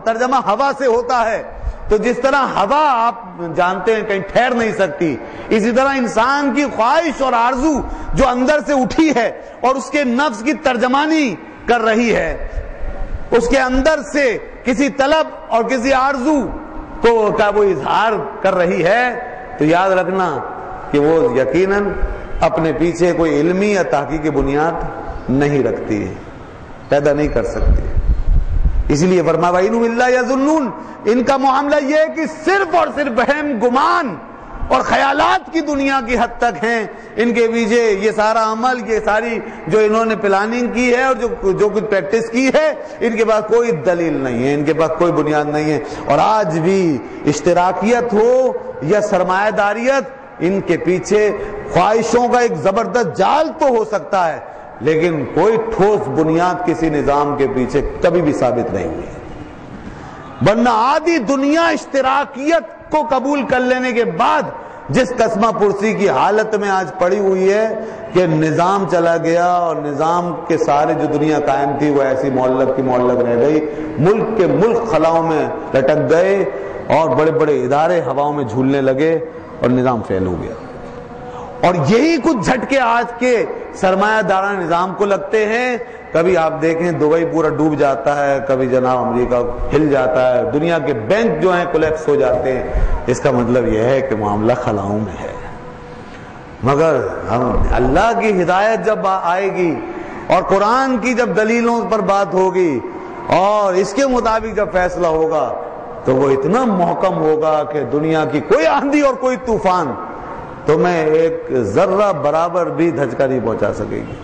A: ترجمہ ہوا سے ہوتا ہے. تو جس طرح ہوا آپ جانتے ہیں کہیں ٹھہر نہیں سکتی، اسی طرح انسان کی خواہش اور آرزو جو اندر سے اٹھی ہے اور اس کے نفس کی ترجمانی کر رہی ہے، اس کے اندر سے کسی طلب اور کسی آرزو کو کا وہ اظہار کر رہی ہے تو یاد رکھنا کہ وہ یقیناً اپنے پیچھے کوئی علمی یا تحقیقی بنیاد نہیں رکھتی ہے، پیدا نہیں کر سکتی. اس لیے فرمایا وَإِنْهُمْ إِلَّا يَظُنُّونَ، ان کا معاملہ یہ ہے کہ صرف اور صرف وہم گمان اور خیالات کی دنیا کی حد تک ہیں. ان کے پیچھے یہ سارا عمل، یہ ساری جو انہوں نے پلاننگ کی ہے اور جو کچھ پریکٹس کی ہے، ان کے پاس کوئی دلیل نہیں ہے، ان کے پاس کوئی بنیاد نہیں ہے. اور آج بھی اشتراکیت ہو یا سرمایہ داریت، ان کے پیچھے خواہشوں کا ایک زبردست جال تو ہو سکتا ہے، لیکن کوئی ٹھوس بنیاد کسی نظام کے پیچھے کبھی بھی ثابت نہیں ہوئی. ورنہ آدھی دنیا اشتراکیت کو قبول کر لینے کے بعد جس قسمہ پرسی کی حالت میں آج پڑی ہوئی ہے کہ نظام چلا گیا اور نظام کے سارے جو دنیا قائم تھی وہ ایسی معلق کی معلق رہ گئی، ملک کے ملک خلاؤں میں لٹک گئے اور بڑے بڑے ادارے ہواؤں میں جھولنے لگے اور نظام فیل ہو گیا. اور یہی کچھ جھٹکے آج کے سرمایہ دارانہ نظام کو لگتے ہیں. کبھی آپ دیکھیں دبئی پورا ڈوب جاتا ہے، کبھی جناب امریکہ ہل جاتا ہے، دنیا کے بینک جو ہیں کولیپس ہو جاتے ہیں. اس کا مطلب یہ ہے کہ معاملہ خلاؤں میں ہے. مگر ہم اللہ کی ہدایت جب آئے گی اور قرآن کی جب دلیلوں پر بات ہوگی اور اس کے مطابق جب فیصلہ ہوگا تو وہ اتنا محکم ہوگا کہ دنیا کی کوئی آندھی اور کوئی طوفان تمہیں ایک ذرہ برابر بھی دھچکا نہیں پہنچا سکے گی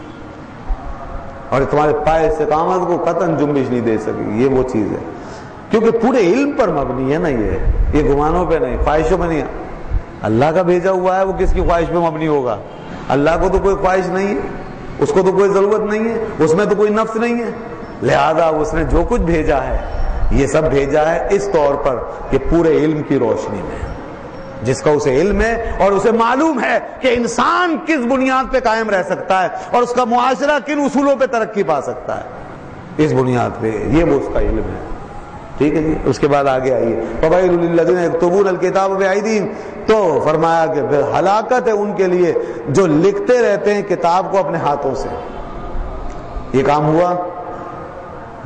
A: اور تمہارے پائے استقامت کو قطعاً جنبش نہیں دے سکے گی. یہ وہ چیز ہے کیونکہ پورے علم پر مبنی ہے نا، یہ گمانوں پہ نہیں، خواہشوں پہ نہیں. اللہ کا بھیجا ہوا ہے، وہ کس کی خواہش پہ مبنی ہوگا؟ اللہ کو تو کوئی خواہش نہیں ہے، اس کو تو کوئی ضرورت نہیں ہے، اس میں تو کوئی نفس نہیں ہے. لہذا اس نے جو کچھ بھیجا ہے یہ سب بھیجا ہے اس طور پر کہ پورے علم کی روشنی میں، جس کا اسے علم ہے اور اسے معلوم ہے کہ انسان کس بنیاد پہ قائم رہ سکتا ہے اور اس کا معاشرہ کن اصولوں پہ ترقی پا سکتا ہے، اس بنیاد پہ. یہ وہ اس کا علم ہے. ٹھیک ہے جی. اس کے بعد آگے آئیے فَوَيْلٌ لِّلَّذِينَ يَكْتُبُونَ الْكِتَابَ بِأَيْدِيهِمْ، تو فرمایا کہ پھر ہلاکت ہے ان کے لیے جو لکھتے رہتے ہیں کتاب کو اپنے ہاتھوں سے. یہ کام ہوا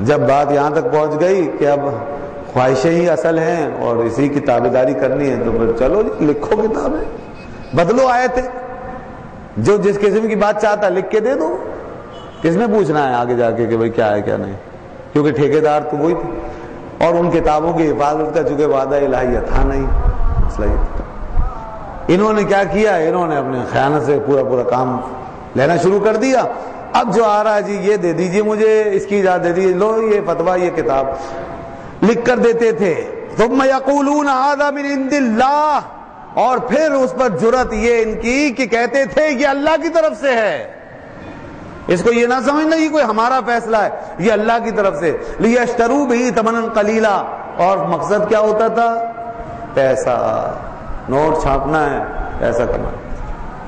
A: جب بات یہاں تک پہنچ گئی کہ اب خواہشیں ہی اصل ہیں اور اسی کی تابعداری کرنی ہے، تو پھر چلو جی لکھو کتابیں، بدلو آیتیں، جو جس قسم کی بات چاہتا ہے لکھ کے دے دو. کس نے پوچھنا ہے آگے جا کے کہ بھئی کیا ہے کیا نہیں، کیونکہ ٹھیکیدار تو وہی تھے اور ان کتابوں کی حفاظت کا چونکہ وعدہ الہیہ تھا نہیں. انہوں نے کیا کیا؟ انہوں نے اپنے خیانت سے پورا کام لینا شروع کر دیا. اب جو آ رہا ہے جی یہ دے دیجئے، مجھے اس کی اجازت دے دیجئے، لو یہ فتویٰ، یہ کتاب لکھ کر دیتے تھے. ثم یقولون ھذا من عند اللہ، اور پھر اس پر جرأت یہ ان کی کہ کہتے تھے یہ اللہ کی طرف سے ہے. اس کو یہ نہ سمجھنا یہ کوئی ہمارا فیصلہ ہے، یہ اللہ کی طرف سے. لیشتروا بہ ثمنا قلیلا، اور مقصد کیا ہوتا تھا؟ پیسہ، نوٹ چھاپنا ہے، پیسہ کمانا.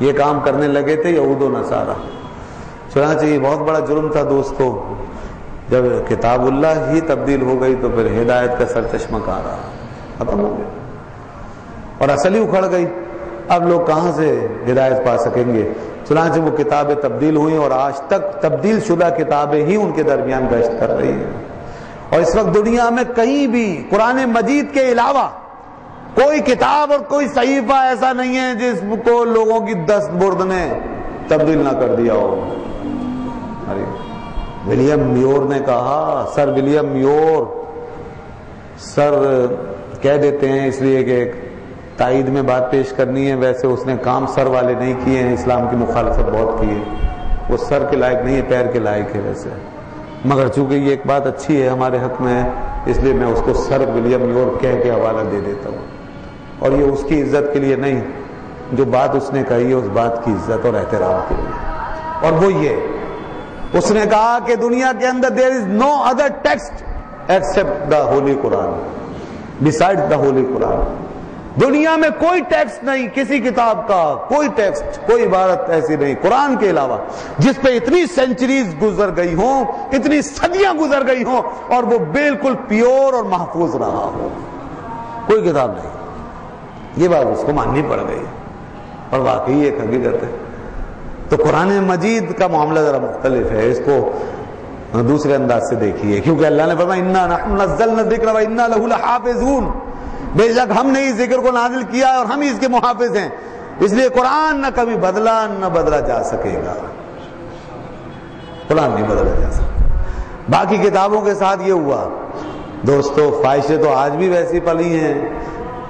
A: یہ کام کرنے لگے تھے یہود و نصارہ. چنانچہ یہ بہت بڑا جرم تھا دوستو. جب کتاب اللہ ہی تبدیل ہو گئی تو پھر ہدایت کا سر چشمہ کہاں رہا؟ ختم ہو گیا اور اصل ہی اکھڑ گئی. اب لوگ کہاں سے ہدایت پا سکیں گے؟ چنانچہ وہ کتابیں تبدیل ہوئیں اور آج تک تبدیل شدہ کتابیں ہی ان کے درمیان گشت کر رہی ہیں. اور اس وقت دنیا میں کہیں بھی قرآن مجید کے علاوہ کوئی کتاب اور کوئی صحیفہ ایسا نہیں ہے جس کو لوگوں کی دست برد نے تبدیل نہ کر دیا ہو. ولیم میور نے کہا، سر ولیم میور، سر کہہ دیتے ہیں اس لیے کہ تائید میں بات پیش کرنی ہے، ویسے اس نے کام سر والے نہیں کیے ہیں، اسلام کی مخالفت بہت کی ہے. وہ سر کے لائق نہیں ہے، پیر کے لائق ہے ویسے، مگر چونکہ یہ ایک بات اچھی ہے ہمارے حق میں ہے اس لیے میں اس کو سر ولیم میور کہہ کے حوالہ دے دیتا ہوں. اور یہ اس کی عزت کے لیے نہیں، جو بات اس نے کہی ہے اس بات کی عزت اور احترام کے لیے. اور وہ یہ اس نے کہا کہ دنیا کے اندر there is no other text except the holy Quran, besides the holy Quran. دنیا میں کوئی ٹیکسٹ نہیں کسی کتاب کا، کوئی ٹیکسٹ، کوئی عبارت ایسی نہیں قرآن کے علاوہ جس پہ اتنی سینچریز گزر گئی ہوں، اتنی صدیاں گزر گئی ہوں اور وہ بالکل پیور اور محفوظ رہا ہو. کوئی کتاب نہیں. یہ بات اس کو ماننی پڑ گئی اور واقعی ایک حقیقت ہے. تو قرآن مجید کا معاملہ ذرا مختلف ہے، اس کو دوسرے انداز سے دیکھیے، کیونکہ اللہ نے فرمایا اِنَّا نَحْنُ نَزَّلْنَا الذِّكْرَ وَإِنَّا لَهُ لَحَافِظُونَ. بے شک ہم نے اس ذکر کو نازل کیا ہے اور ہم ہی اس کے محافظ ہیں، اس لیے قرآن نہ کبھی بدلا نہ بدلا جا سکے گا، قرآن نہیں بدلا جا سکتا۔ باقی کتابوں کے ساتھ یہ ہوا دوستو، خواہشیں تو آج بھی ویسی پلی ہیں،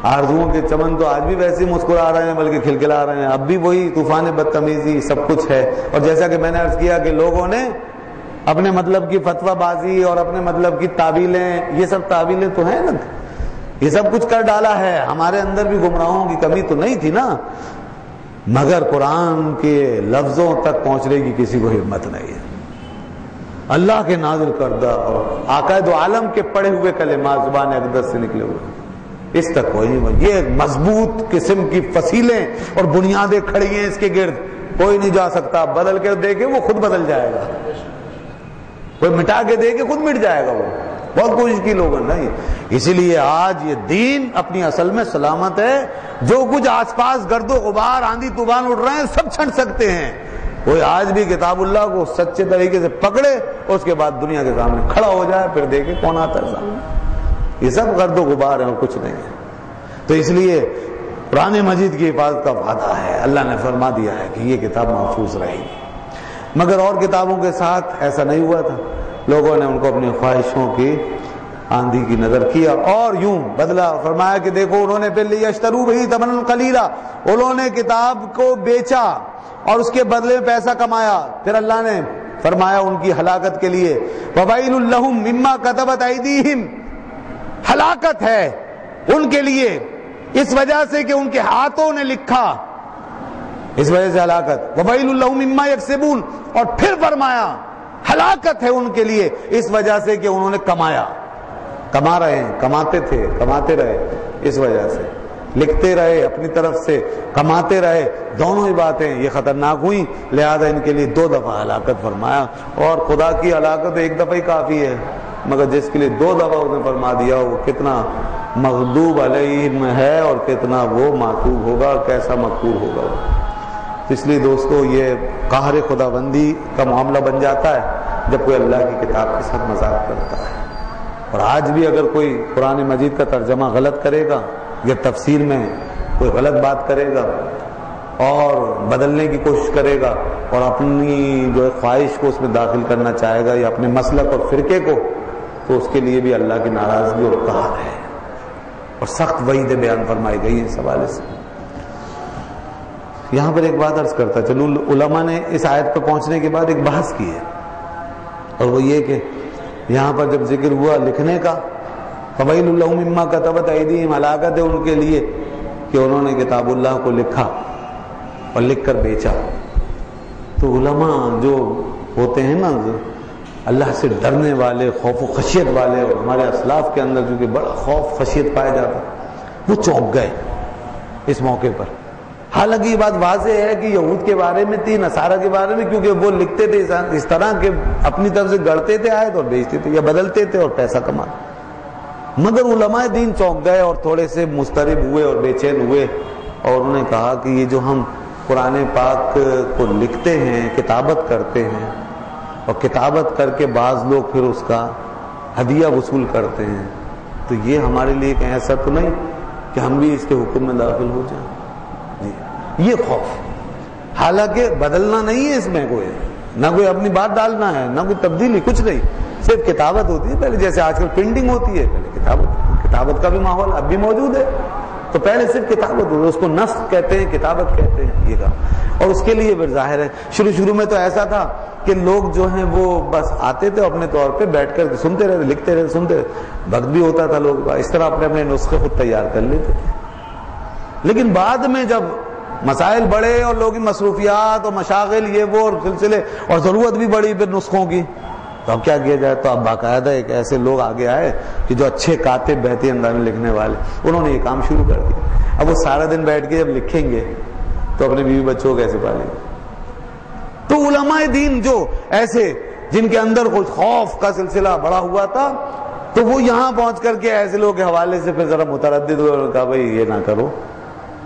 A: آرزوؤں کے چمن تو آج بھی ویسے مسکرا رہے ہیں بلکہ کھلکھلا رہے ہیں، اب بھی وہی طوفان بدتمیزی سب کچھ ہے۔ اور جیسا کہ میں نے عرض کیا کہ لوگوں نے اپنے مطلب کی فتویٰ بازی اور اپنے مطلب کی تعویلیں، یہ سب تعویلیں تو ہیں نا، یہ سب کچھ کر ڈالا ہے، ہمارے اندر بھی گمراہوں کی کمی تو نہیں تھی نا، مگر قرآن کے لفظوں تک پہنچنے کی کسی کو ہمت نہیں ہے۔ اللہ کے نازل کردہ اور آقا دو عالم کے پڑھے ہوئے کلمات زبان اقدس سے نکلے ہوئے، اس تک کوئی نہیں، یہ مضبوط قسم کی فصیلیں اور بنیادیں کھڑی ہیں اس کے گرد، کوئی نہیں جا سکتا، بدل کے دیکھے وہ خود بدل جائے گا، کوئی مٹا کے دیکھے خود مٹ جائے گا، وہ بہت کوشش کی لوگوں نے نہیں۔ اسی لیے آج یہ دین اپنی اصل میں سلامت ہے، جو کچھ آس پاس گرد و غبار آندھی طوفان اٹھ رہے ہیں سب چھنٹ سکتے ہیں، کوئی آج بھی کتاب اللہ کو سچے طریقے سے پکڑے اور اس کے بعد دنیا کے سامنے کھڑا ہو جائے، پھر دیکھے کون آتا ہے سامنے، یہ سب گرد و غبار ہے اور کچھ نہیں ہے۔ تو اس لیے قرآن مجید کی حفاظت کا وعدہ ہے، اللہ نے فرما دیا ہے کہ یہ کتاب محفوظ رہے گی۔ مگر اور کتابوں کے ساتھ ایسا نہیں ہوا تھا، لوگوں نے ان کو اپنی خواہشوں کی آندھی کی نظر کیا اور یوں بدلا، فرمایا کہ دیکھو انہوں نے پھر لیشتروا بہ ثمنا قلیلا، انہوں نے کتاب کو بیچا اور اس کے بدلے میں پیسہ کمایا، پھر اللہ نے فرمایا ان کی ہلاکت کے لیے وَوَيْلٌ لَهُم مِّمَّا كَتَبَتْ أَيْدِيهِمْ، ہلاکت ہے ان کے لیے اس وجہ سے کہ ان کے ہاتھوں نے لکھا، اس وجہ سے ہلاکت، وَوَيْلٌ لَهُم مِّمَّا يَكْسِبُونَ، اور پھر فرمایا ہلاکت ہے ان کے لیے اس وجہ سے کہ انہوں نے کمایا، کما رہے ہیں، کماتے تھے، کماتے رہے، اس وجہ سے لکھتے رہے، اپنی طرف سے کماتے رہے، دونوں ہی باتیں یہ خطرناک ہوئی، لہذا ان کے لیے 2 دفعہ ہلاکت فرمایا۔ اور خدا کی ہلاکت 1 دفعہ ہی کافی ہے، مگر جس کے لیے 2 دفعہ اس نے فرما دیا وہ کتنا مغضوب علیہم ہے اور کتنا وہ معتوب ہوگا، کیسا مقہور ہوگا وہ۔ اس لیے دوستو یہ قہر خدا بندی کا معاملہ بن جاتا ہے جب کوئی اللہ کی کتاب کے ساتھ مذاق کرتا ہے۔ اور آج بھی اگر کوئی قرآن مجید کا ترجمہ غلط کرے گا یا تفسیر میں کوئی غلط بات کرے گا اور بدلنے کی کوشش کرے گا اور اپنی جو خواہش کو اس میں داخل کرنا چاہے گا یا اپنے مسلک اور فرقے کو، تو اس کے لیے بھی اللہ کی ناراضگی اور قہر ہے اور سخت وعید بیان فرمائی گئی ہے اس حوالے سے۔ یہاں پر ایک بات عرض کرتا چلو، علماء نے اس آیت پر پہنچنے کے بعد ایک بحث کی ہے، اور وہ یہ کہ یہاں پر جب ذکر ہوا لکھنے کا، فَوَيْلٌ لَهُم مِّمَّا كَتَبَتْ أَيْدِيهِمْ، ہلاکت ہے ان کے لیے کہ انہوں نے کتاب اللہ کو لکھا اور لکھ کر بیچا۔ تو علماء جو ہوتے ہیں نا اللہ سے ڈرنے والے، خوف و خشیت والے، اور ہمارے اسلاف کے اندر جو کہ بڑا خوف خشیت پایا جاتا، وہ چونک گئے اس موقع پر۔ حالانکہ یہ بات واضح ہے کہ یہود کے بارے میں تھی، نصارہ کے بارے میں، کیونکہ وہ لکھتے تھے اس طرح کہ اپنی طرف سے گڑھتے تھے آیت اور بیچتے تھے یا بدلتے تھے اور پیسہ کماتے۔ مگر علماء دین چونک گئے اور تھوڑے سے مضطرب ہوئے اور بے چین ہوئے، اور انہوں نے کہا کہ یہ جو ہم قرآن پاک کو لکھتے ہیں، کتابت کرتے ہیں، اور کتابت کر کے بعض لوگ پھر اس کا ہدیہ وصول کرتے ہیں، تو یہ ہمارے لیے کہیں ایسا تو نہیں کہ ہم بھی اس کے حکم میں داخل ہو جائیں؟ یہ خوف، حالانکہ بدلنا نہیں ہے اس میں، کوئی نہ کوئی اپنی بات ڈالنا ہے، نہ کوئی تبدیلی، کچھ نہیں، صرف کتابت ہوتی ہے پہلے، جیسے آج کل پرنٹنگ ہوتی ہے، پہلے کتابت کا بھی ماحول اب بھی موجود ہے، تو پہلے صرف کتابت ہوتی ہے، اس کو نسخ کہتے ہیں، کتابت کہتے ہیں یہ کہا۔ اور اس کے لیے پھر ظاہر ہے شروع میں تو ایسا تھا کہ لوگ جو ہیں وہ بس آتے تھے اپنے طور پہ بیٹھ کر سنتے رہتے، لکھتے رہتے، سنتے رہتے، وقت بھی ہوتا تھا، لوگ اس طرح اپنے اپنے نسخے خود تیار کر لیتے تھے۔ لیکن بعد میں جب مسائل بڑھے اور لوگوں کی مصروفیات اور مشاغل یہ وہ اور سلسلے اور ضرورت بھی بڑی پھر نسخوں کی، تو اب کیا کیا جائے، تو اب باقاعدہ ایک ایسے لوگ آگے آئے کہ جو اچھے کاتب بہترین انداز میں لکھنے والے، انہوں نے یہ کام شروع کر دیا۔ اب وہ سارا دن بیٹھ کے جب لکھیں گے تو اپنے بیوی بچوں کو کیسے پالیں گے؟ تو علماء دین جو ایسے جن کے اندر کچھ خوف کا سلسلہ بڑا ہوا تھا، تو وہ یہاں پہنچ کر کے ایسے لوگ کے حوالے سے پھر ذرا متردد ہوئے اور کہا بھائی یہ نہ کرو،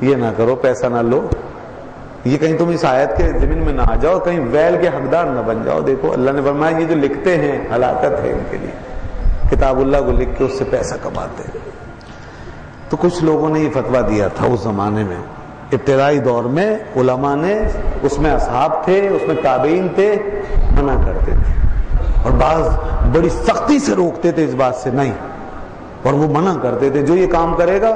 A: یہ نہ کرو، پیسہ نہ لو، یہ کہیں تم اس آیت کے ضمن میں نہ آ جاؤ، کہیں ویل کے حقدار نہ بن جاؤ۔ دیکھو اللہ نے فرمایا یہ جو لکھتے ہیں ہلاکت ہے ان کے لیے، کتاب اللہ کو لکھ کے اس سے پیسہ کماتے ہیں۔ تو کچھ لوگوں نے یہ فتویٰ دیا تھا اس زمانے میں، ابتدائی دور میں علماء نے، اس میں اصحاب تھے، اس میں تابعین تھے، منع کرتے تھے، اور بعض بڑی سختی سے روکتے تھے اس بات سے نہیں، اور وہ منع کرتے تھے جو یہ کام کرے گا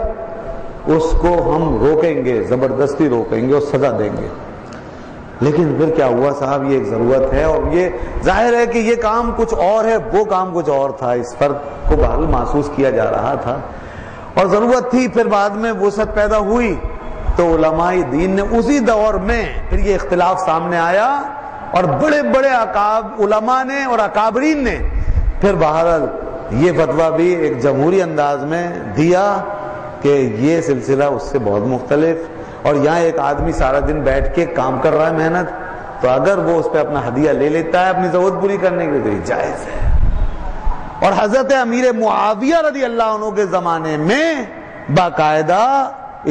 A: اس کو ہم روکیں گے، زبردستی روکیں گے اور سزا دیں گے۔ لیکن پھر کیا ہوا صاحب، یہ ایک ضرورت ہے، اور یہ ظاہر ہے کہ یہ کام کچھ اور ہے، وہ کام کچھ اور تھا، اس فرق کو بہرحال محسوس کیا جا رہا تھا اور ضرورت تھی۔ پھر بعد میں وسعت پیدا ہوئی تو علماء دین نے اسی دور میں پھر یہ اختلاف سامنے آیا، اور بڑے بڑے علماء نے اور اکابرین نے پھر بہرحال یہ فتویٰ بھی ایک جمہوری انداز میں دیا کہ یہ سلسلہ اس سے بہت مختلف، اور یہاں ایک آدمی سارا دن بیٹھ کے کام کر رہا ہے محنت، تو اگر وہ اس پہ اپنا ہدیہ لے لیتا ہے اپنی ضرورت پوری کرنے کے لیے تو یہ جائز ہے۔ اور حضرت امیر معاویہ رضی اللہ عنہ کے زمانے میں باقاعدہ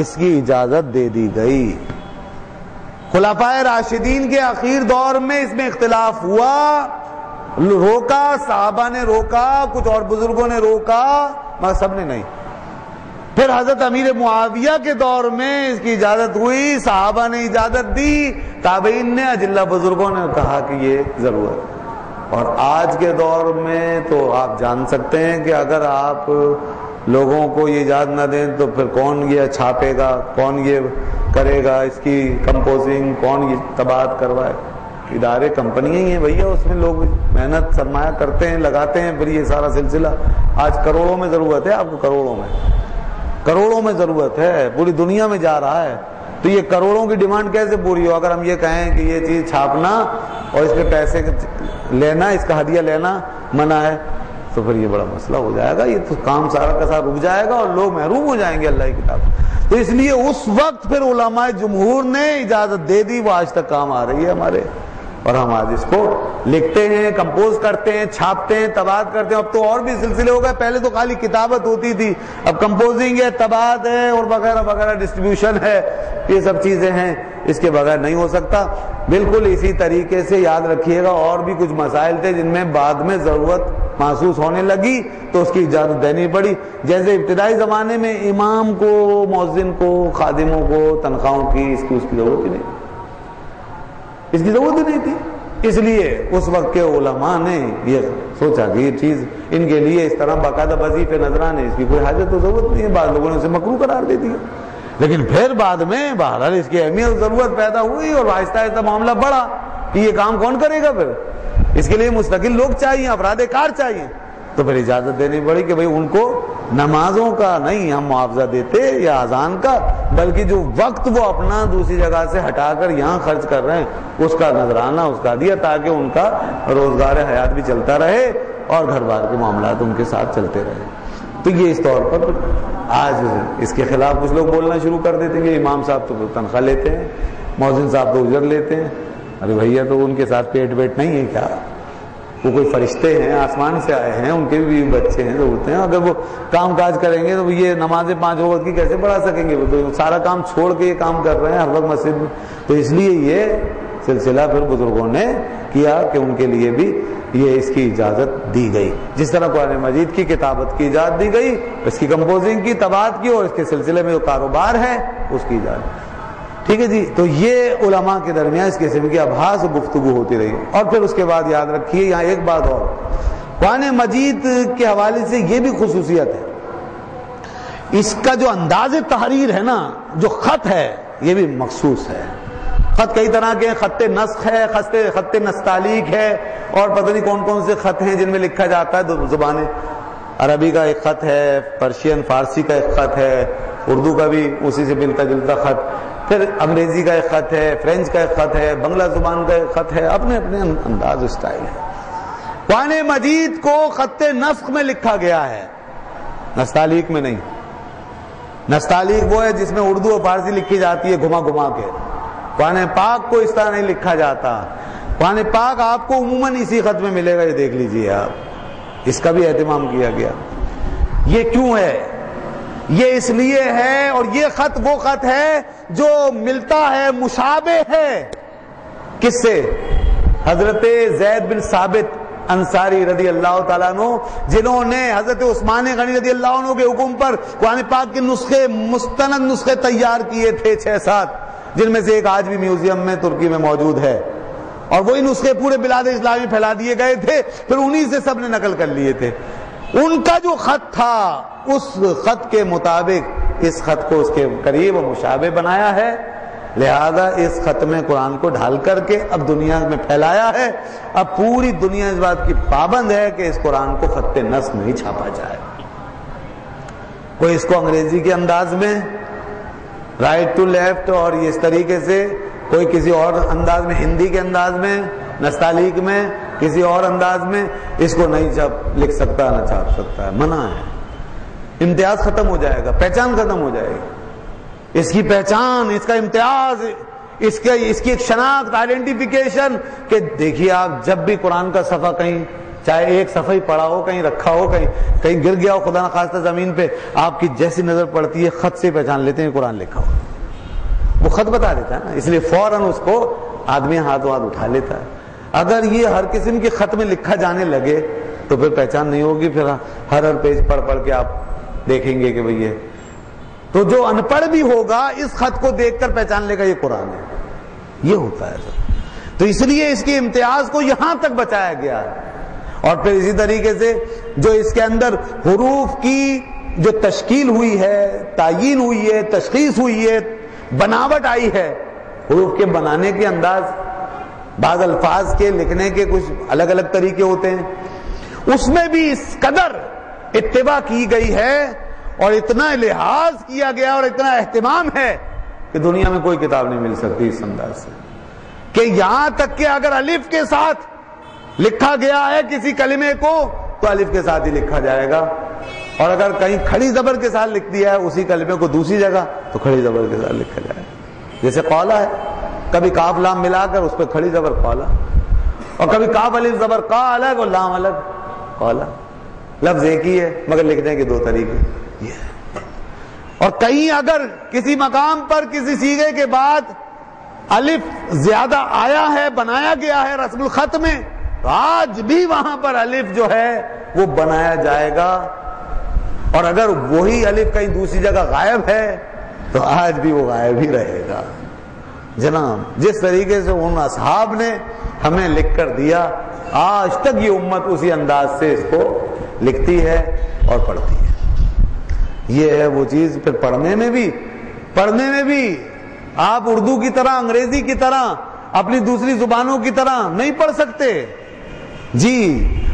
A: اس کی اجازت دے دی گئی۔ خلفائے راشدین کے اخیر دور میں اس میں اختلاف ہوا، روکا، صحابہ نے روکا، کچھ اور بزرگوں نے روکا، مگر سب نے نہیں۔ پھر حضرت امیر معاویہ کے دور میں اس کی اجازت ہوئی، صحابہ نے اجازت دی، تابعین نے، اجلہ بزرگوں نے کہا کہ یہ ضرورت۔ اور آج کے دور میں تو آپ جان سکتے ہیں کہ اگر آپ لوگوں کو یہ اجازت نہ دیں تو پھر کون یہ چھاپے گا، کون یہ کرے گا، اس کی کمپوزنگ کون یہ طباعت کروائے؟ ادارے کمپنیاں ہی ہیں بھیا، اس میں لوگ محنت سرمایہ کرتے ہیں، لگاتے ہیں، پھر یہ سارا سلسلہ آج کروڑوں میں ضرورت ہے، آپ کو کروڑوں میں ضرورت ہے، پوری دنیا میں جا رہا ہے، تو یہ کروڑوں کی ڈیمانڈ کیسے پوری ہو؟ اگر ہم یہ کہیں کہ یہ چیز چھاپنا اور اس کے پیسے لینا، اس کا ہدیہ لینا منع ہے، تو پھر یہ بڑا مسئلہ ہو جائے گا، یہ تو کام سارا کا سارا رک جائے گا اور لوگ محروم ہو جائیں گے اللہ کی کتاب۔ تو اس لیے اس وقت پھر علماء جمہور نے اجازت دے دی، وہ آج تک کام آ رہی ہے ہمارے، اور ہم آج اس کو لکھتے ہیں، کمپوز کرتے ہیں، چھاپتے ہیں، طباعت کرتے ہیں۔ اب تو اور بھی سلسلے ہو گئے، پہلے تو خالی کتابت ہوتی تھی، اب کمپوزنگ ہے، طباعت ہے، اور وغیرہ وغیرہ، ڈسٹریبیوشن ہے، یہ سب چیزیں ہیں، اس کے بغیر نہیں ہو سکتا۔ بالکل اسی طریقے سے یاد رکھیے گا، اور بھی کچھ مسائل تھے جن میں بعد میں ضرورت محسوس ہونے لگی تو اس کی اجازت دینی پڑی، جیسے ابتدائی زمانے میں امام کو، مؤذن کو، خادموں کو تنخواہوں کی اس کی ضرورت ہی نہیں، اس کی ضرورت ہی نہیں تھی۔ اس لیے اس وقت کے علماء نے یہ سوچا کہ یہ چیز ان کے لیے اس طرح باقاعدہ وظیفے نذرانے، اس کی کوئی حاجت تو ضرورت نہیں ہے، بعض لوگوں نے اسے مکروہ قرار دے دیا۔ لیکن پھر بعد میں بہرحال اس کی اہمیت ضرورت پیدا ہوئی، اور آہستہ آہستہ معاملہ بڑھا کہ یہ کام کون کرے گا، پھر اس کے لیے مستقل لوگ چاہیے، افراد کار چاہیے، تو پھر اجازت دینی پڑی کہ بھئی ان کو نمازوں کا نہیں ہم معاوضہ دیتے یا اذان کا، بلکہ جو وقت وہ اپنا دوسری جگہ سے ہٹا کر یہاں خرچ کر رہے ہیں اس کا نذرانہ، اس کا دیا، تاکہ ان کا روزگار حیات بھی چلتا رہے اور گھر بار کے معاملات ان کے ساتھ چلتے رہے۔ تو یہ اس طور پر آج اس کے خلاف کچھ لوگ بولنا شروع کر دیتے ہیں کہ امام صاحب تو تنخواہ لیتے ہیں، مؤذن صاحب تو اجر لیتے ہیں۔ ارے بھیا تو ان کے ساتھ پیٹ ویٹ نہیں ہے کیا؟ وہ کوئی فرشتے ہیں، آسمان سے آئے ہیں، ان کے بھی بچے ہیں، ضرورتیں ہیں، اگر وہ کام کاج کریں گے تو یہ نمازیں 5 وقت کی کیسے پڑھا سکیں گے؟ وہ تو سارا کام چھوڑ کے یہ کام کر رہے ہیں ہر وقت مسجد میں۔ تو اس لیے یہ سلسلہ پھر بزرگوں نے کیا کہ ان کے لیے بھی یہ اس کی اجازت دی گئی، جس طرح قرآن مجید کی کتابت کی اجازت دی گئی، اس کی کمپوزنگ کی، طباعت کی، اور اس کے سلسلے میں جو کاروبار ہے اس کی اجازت۔ ٹھیک ہے جی، تو یہ علماء کے درمیان اس قسم کی ابحاث و گفتگو ہوتی رہی۔ اور پھر اس کے بعد یاد رکھیے یہاں ایک بات اور، قرآن مجید کے حوالے سے یہ بھی خصوصیت ہے، اس کا جو انداز تحریر ہے نا، جو خط ہے، یہ بھی مخصوص ہے۔ خط کئی طرح کے، خط نسخ ہے، خط نستعلیق ہے، اور پتہ نہیں کون کون سے خط ہیں جن میں لکھا جاتا ہے 2 زبانیں، عربی کا ایک خط ہے، پرشین فارسی کا ایک خط ہے، اردو کا بھی اسی سے ملتا جلتا خط، پھر انگریزی کا ایک خط ہے، فرینچ کا ایک خط ہے، بنگلہ زبان کا ایک خط ہے، اپنے اپنے انداز اسٹائل ہے۔ قرآن مجید کو خط نسخ میں لکھا گیا ہے، نستعلیق میں نہیں۔ نستعلیق وہ ہے جس میں اردو اور فارسی لکھی جاتی ہے گھما گھما کے، قرآن پاک کو اس طرح نہیں لکھا جاتا۔ قرآن پاک آپ کو عموماً اسی خط میں ملے گا، یہ دیکھ لیجئے آپ، اس کا بھی اہتمام کیا گیا۔ یہ کیوں ہے؟ یہ اس لیے ہے، اور یہ خط وہ خط ہے جو ملتا ہے، مشابہ ہے، کس سے؟ حضرت زید بن ثابت انصاری رضی اللہ تعالیٰ عنہ، جنہوں نے حضرت عثمان غنی رضی اللہ عنہ کے حکم پر قرآن پاک کے نسخے، مستند نسخے تیار کیے تھے 6-7، جن میں سے ایک آج بھی میوزیم میں ترکی میں موجود ہے، اور وہی نسخے پورے بلاد اسلامی پھیلا دیے گئے تھے، پھر انہی سے سب نے نقل کر لیے تھے۔ ان کا جو خط تھا اس خط کے مطابق اس خط کو اس کے قریب و مشابہ بنایا ہے، لہذا اس خط میں قرآن کو ڈھال کر کے اب دنیا میں پھیلایا ہے۔ اب پوری دنیا اس بات کی پابند ہے کہ اس قرآن کو خط نسخ نہیں چھاپا جائے۔ کوئی اس کو انگریزی کے انداز میں رائٹ ٹو لیفٹ اور اس طریقے سے، کوئی کسی اور انداز میں، ہندی کے انداز میں، نستعلیق میں، کسی اور انداز میں اس کو نہیں لکھ سکتا، نہ چھاپ سکتا ہے، منع ہے۔ امتیاز ختم ہو جائے گا، پہچان ختم ہو جائے گی، اس کی پہچان، اس کا امتیاز، اس کی ایک شناخت، آئیڈینٹیفیکیشن، کہ دیکھیے آپ جب بھی قرآن کا صفحہ کہیں، چاہے ایک صفحہ ہی پڑا ہو، کہیں رکھا ہو، کہیں گر گیا ہو خدا نخواستہ زمین پہ، آپ کی جیسی نظر پڑتی ہے خط سے پہچان لیتے ہیں قرآن لکھا ہو، وہ خط بتا دیتا ہے نا، اس لیے فوراً اس کو آدمی ہاتھ اٹھا لیتا ہے۔ اگر یہ ہر قسم کے خط میں لکھا جانے لگے تو پھر پہچان نہیں ہوگی، پھر ہر پیج پڑھ کے آپ دیکھیں گے کہ بھئی یہ تو جو ان پڑھ بھی ہوگا اس خط کو دیکھ کر پہچان لے گا یہ قرآن ہے، یہ ہوتا ہے سر۔ تو اس لیے اس کے امتیاز کو یہاں تک بچایا گیا ہے۔ اور پھر اسی طریقے سے جو اس کے اندر حروف کی جو تشکیل ہوئی ہے، تعیین ہوئی ہے، تشخیص ہوئی ہے، بناوٹ آئی ہے، حروف کے بنانے کے انداز، بعض الفاظ کے لکھنے کے کچھ الگ الگ طریقے ہوتے ہیں، اس میں بھی اس قدر اتباع کی گئی ہے اور اتنا لحاظ کیا گیا اور اتنا اہتمام ہے کہ دنیا میں کوئی کتاب نہیں مل سکتی اس انداز سے، کہ یہاں تک کہ اگر الف کے ساتھ لکھا گیا ہے کسی کلمے کو تو الف کے ساتھ ہی لکھا جائے گا، اور اگر کہیں کھڑی زبر کے ساتھ لکھ دیا ہے اسی کلمے کو دوسری جگہ تو کھڑی زبر کے ساتھ لکھا جائے گا۔ جیسے قولا ہے، کبھی کاف لام ملا کر اس پہ کھڑی زبر قولا، اور کبھی کاف الف زبر کا الگ اور لام الگ قولا، لفظ ایک ہی ہے مگر لکھنے کے دو طریقے یہ ہے۔ اور کہیں اگر کسی مقام پر کسی صیغے کے بعد الف زیادہ آیا ہے، بنایا گیا ہے رسم الخط میں، تو آج بھی وہاں پر الف جو ہے وہ بنایا جائے گا، اور اگر وہی الف کہیں دوسری جگہ غائب ہے تو آج بھی وہ غائب ہی رہے گا۔ جناب جس طریقے سے ان اصحاب نے ہمیں لکھ کر دیا، آج تک یہ امت اسی انداز سے اس کو لکھتی ہے اور پڑھتی ہے۔ یہ ہے وہ چیز۔ پھر پڑھنے میں بھی آپ اردو کی طرح، انگریزی کی طرح، اپنی دوسری زبانوں کی طرح نہیں پڑھ سکتے جی۔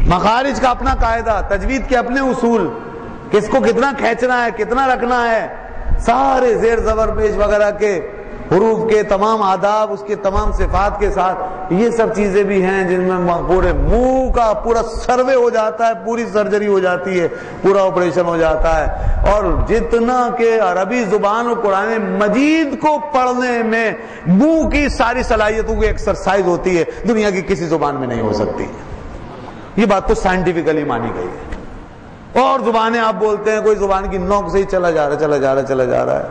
A: مخارج کا اپنا قاعدہ، تجوید کے اپنے اصول، کس کو کتنا کھینچنا ہے، کتنا رکھنا ہے، سارے زیر زبر پیش وغیرہ کے حروف کے تمام آداب، اس کے تمام صفات کے ساتھ، یہ سب چیزیں بھی ہیں جن میں پورے منہ کا پورا سروے ہو جاتا ہے، پوری سرجری ہو جاتی ہے، پورا آپریشن ہو جاتا ہے۔ اور جتنا کہ عربی زبان اور قرآن مجید کو پڑھنے میں منہ کی ساری صلاحیتوں کی ایکسرسائز ہوتی ہے، دنیا کی کسی زبان میں نہیں ہو سکتی۔ یہ بات تو سائنٹیفکلی مانی گئی ہے۔ اور زبانیں آپ بولتے ہیں، کوئی زبان کی نوک سے ہی چلا جا رہا ہے،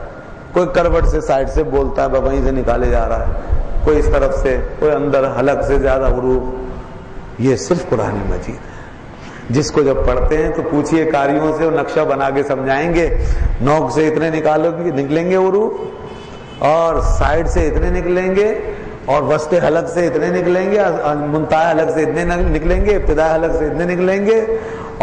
A: کوئی کروٹ سے سائڈ سے بولتا ہے، وہیں سے نکالے جا رہا ہے، کوئی اس طرف سے، کوئی اندر حلق سے زیادہ حروف۔ یہ صرف قرآن مجید ہے، جس کو جب پڑھتے ہیں تو پوچھئے قاریوں سے، وہ نقشہ بنا کے سمجھائیں گے، نوک سے اتنے نکلیں گے حروف، اور سائڈ سے اتنے نکلیں گے، اور وسط حلق سے اتنے نکلیں گے، منتہا حلق سے اتنے نکلیں گے، ابتدائی حلق سے اتنے نکلیں گے،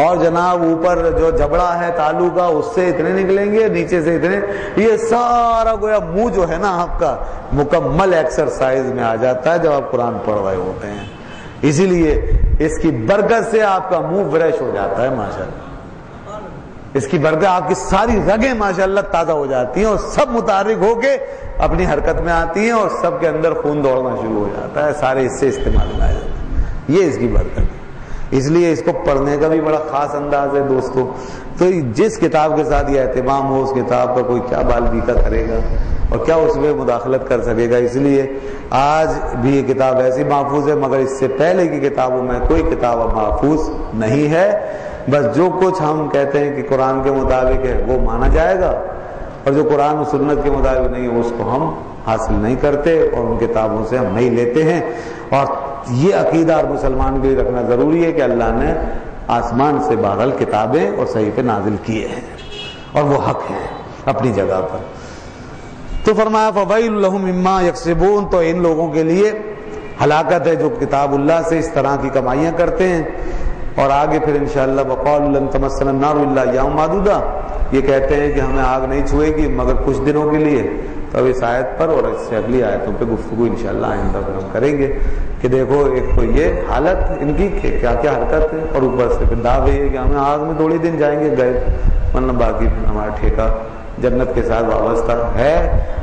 A: اور جناب اوپر جو جبڑا ہے تالو کا اس سے اتنے نکلیں گے، نیچے سے اتنے۔ یہ سارا گویا منہ جو ہے نا آپ کا مکمل ایکسرسائز میں آ جاتا ہے جب آپ قرآن پڑھ رہے ہوتے ہیں۔ اسی لیے اس کی برکت سے آپ کا منہ فریش ہو جاتا ہے ماشاءاللہ، اس کی برکت آپ کی ساری رگیں ماشاءاللہ تازہ ہو جاتی ہیں، اور سب متحرک ہو کے اپنی حرکت میں آتی ہیں، اور سب کے اندر خون دوڑنا شروع ہو جاتا ہے، سارے اس سے استعمال میں آ جاتے ہیں۔ یہ اس کی برکت ہے۔ اس لیے اس کو پڑھنے کا بھی بڑا خاص انداز ہے دوستو۔ تو جس کتاب کے ساتھ یہ اہتمام ہو، اس کتاب کا کوئی کیا بال بیکا کرے گا اور کیا اس میں مداخلت کر سکے گا۔ اس لیے آج بھی یہ کتاب ایسی محفوظ ہے، مگر اس سے پہلے کی کتابوں میں کوئی کتاب محفوظ نہیں ہے۔ بس جو کچھ ہم کہتے ہیں کہ قرآن کے مطابق ہے وہ مانا جائے گا، اور جو قرآن و سنت کے مطابق نہیں ہے اس کو ہم حاصل نہیں کرتے، اور ان کتابوں سے ہم نہیں لیتے ہیں۔ اور یہ عقیدہ اور مسلمان کے لیے رکھنا ضروری ہے کہ اللہ نے آسمان سے بہرحال کتابیں اور صحیفے نازل کیے ہیں اور وہ حق ہیں اپنی جگہ پر. تو فرمایا فویل لہم مما یکسبون، تو ان لوگوں کے لیے ہلاکت ہے جو کتاب اللہ سے اس طرح کی کمائیاں کرتے ہیں. اور آگے پھر انشاءاللہ وقالوا لن تمسنا النار الا ایاما معدودا، یہ کہتے ہیں کہ ہمیں آگ نہیں چھوئے گی مگر کچھ دنوں کے لیے. تو اب اس آیت پر اور اس سے اگلی آیتوں پہ گفتگو انشاءاللہ آئندہ پھر ہم کریں گے کہ دیکھو ایک تو یہ حالت ان کی کہ کیا کیا حرکت ہے، اور اوپر سے پھر دعوے یہ کہ ہمیں آگ میں تھوڑی دن جائیں گے گئے، ورنہ باقی ہمارا ٹھیکہ جنت کے ساتھ وابستہ ہے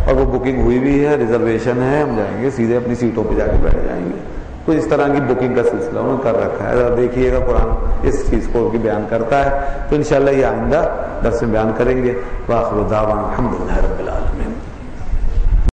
A: اور وہ بکنگ ہوئی بھی ہے، ریزرویشن ہے، ہم جائیں گے سیدھے اپنی سیٹوں پہ جا کے بیٹھ جائیں گے. تو اس طرح کی بکنگ کا سلسلہ انہوں نے کر رکھا ہے. ذرا دیکھیے گا قرآن اس چیز کو بھی بیان کرتا ہے، تو انشاءاللہ یہ آئندہ درس میں بیان کریں گے. وآخر دعوانا الحمدللہ رب العالمین.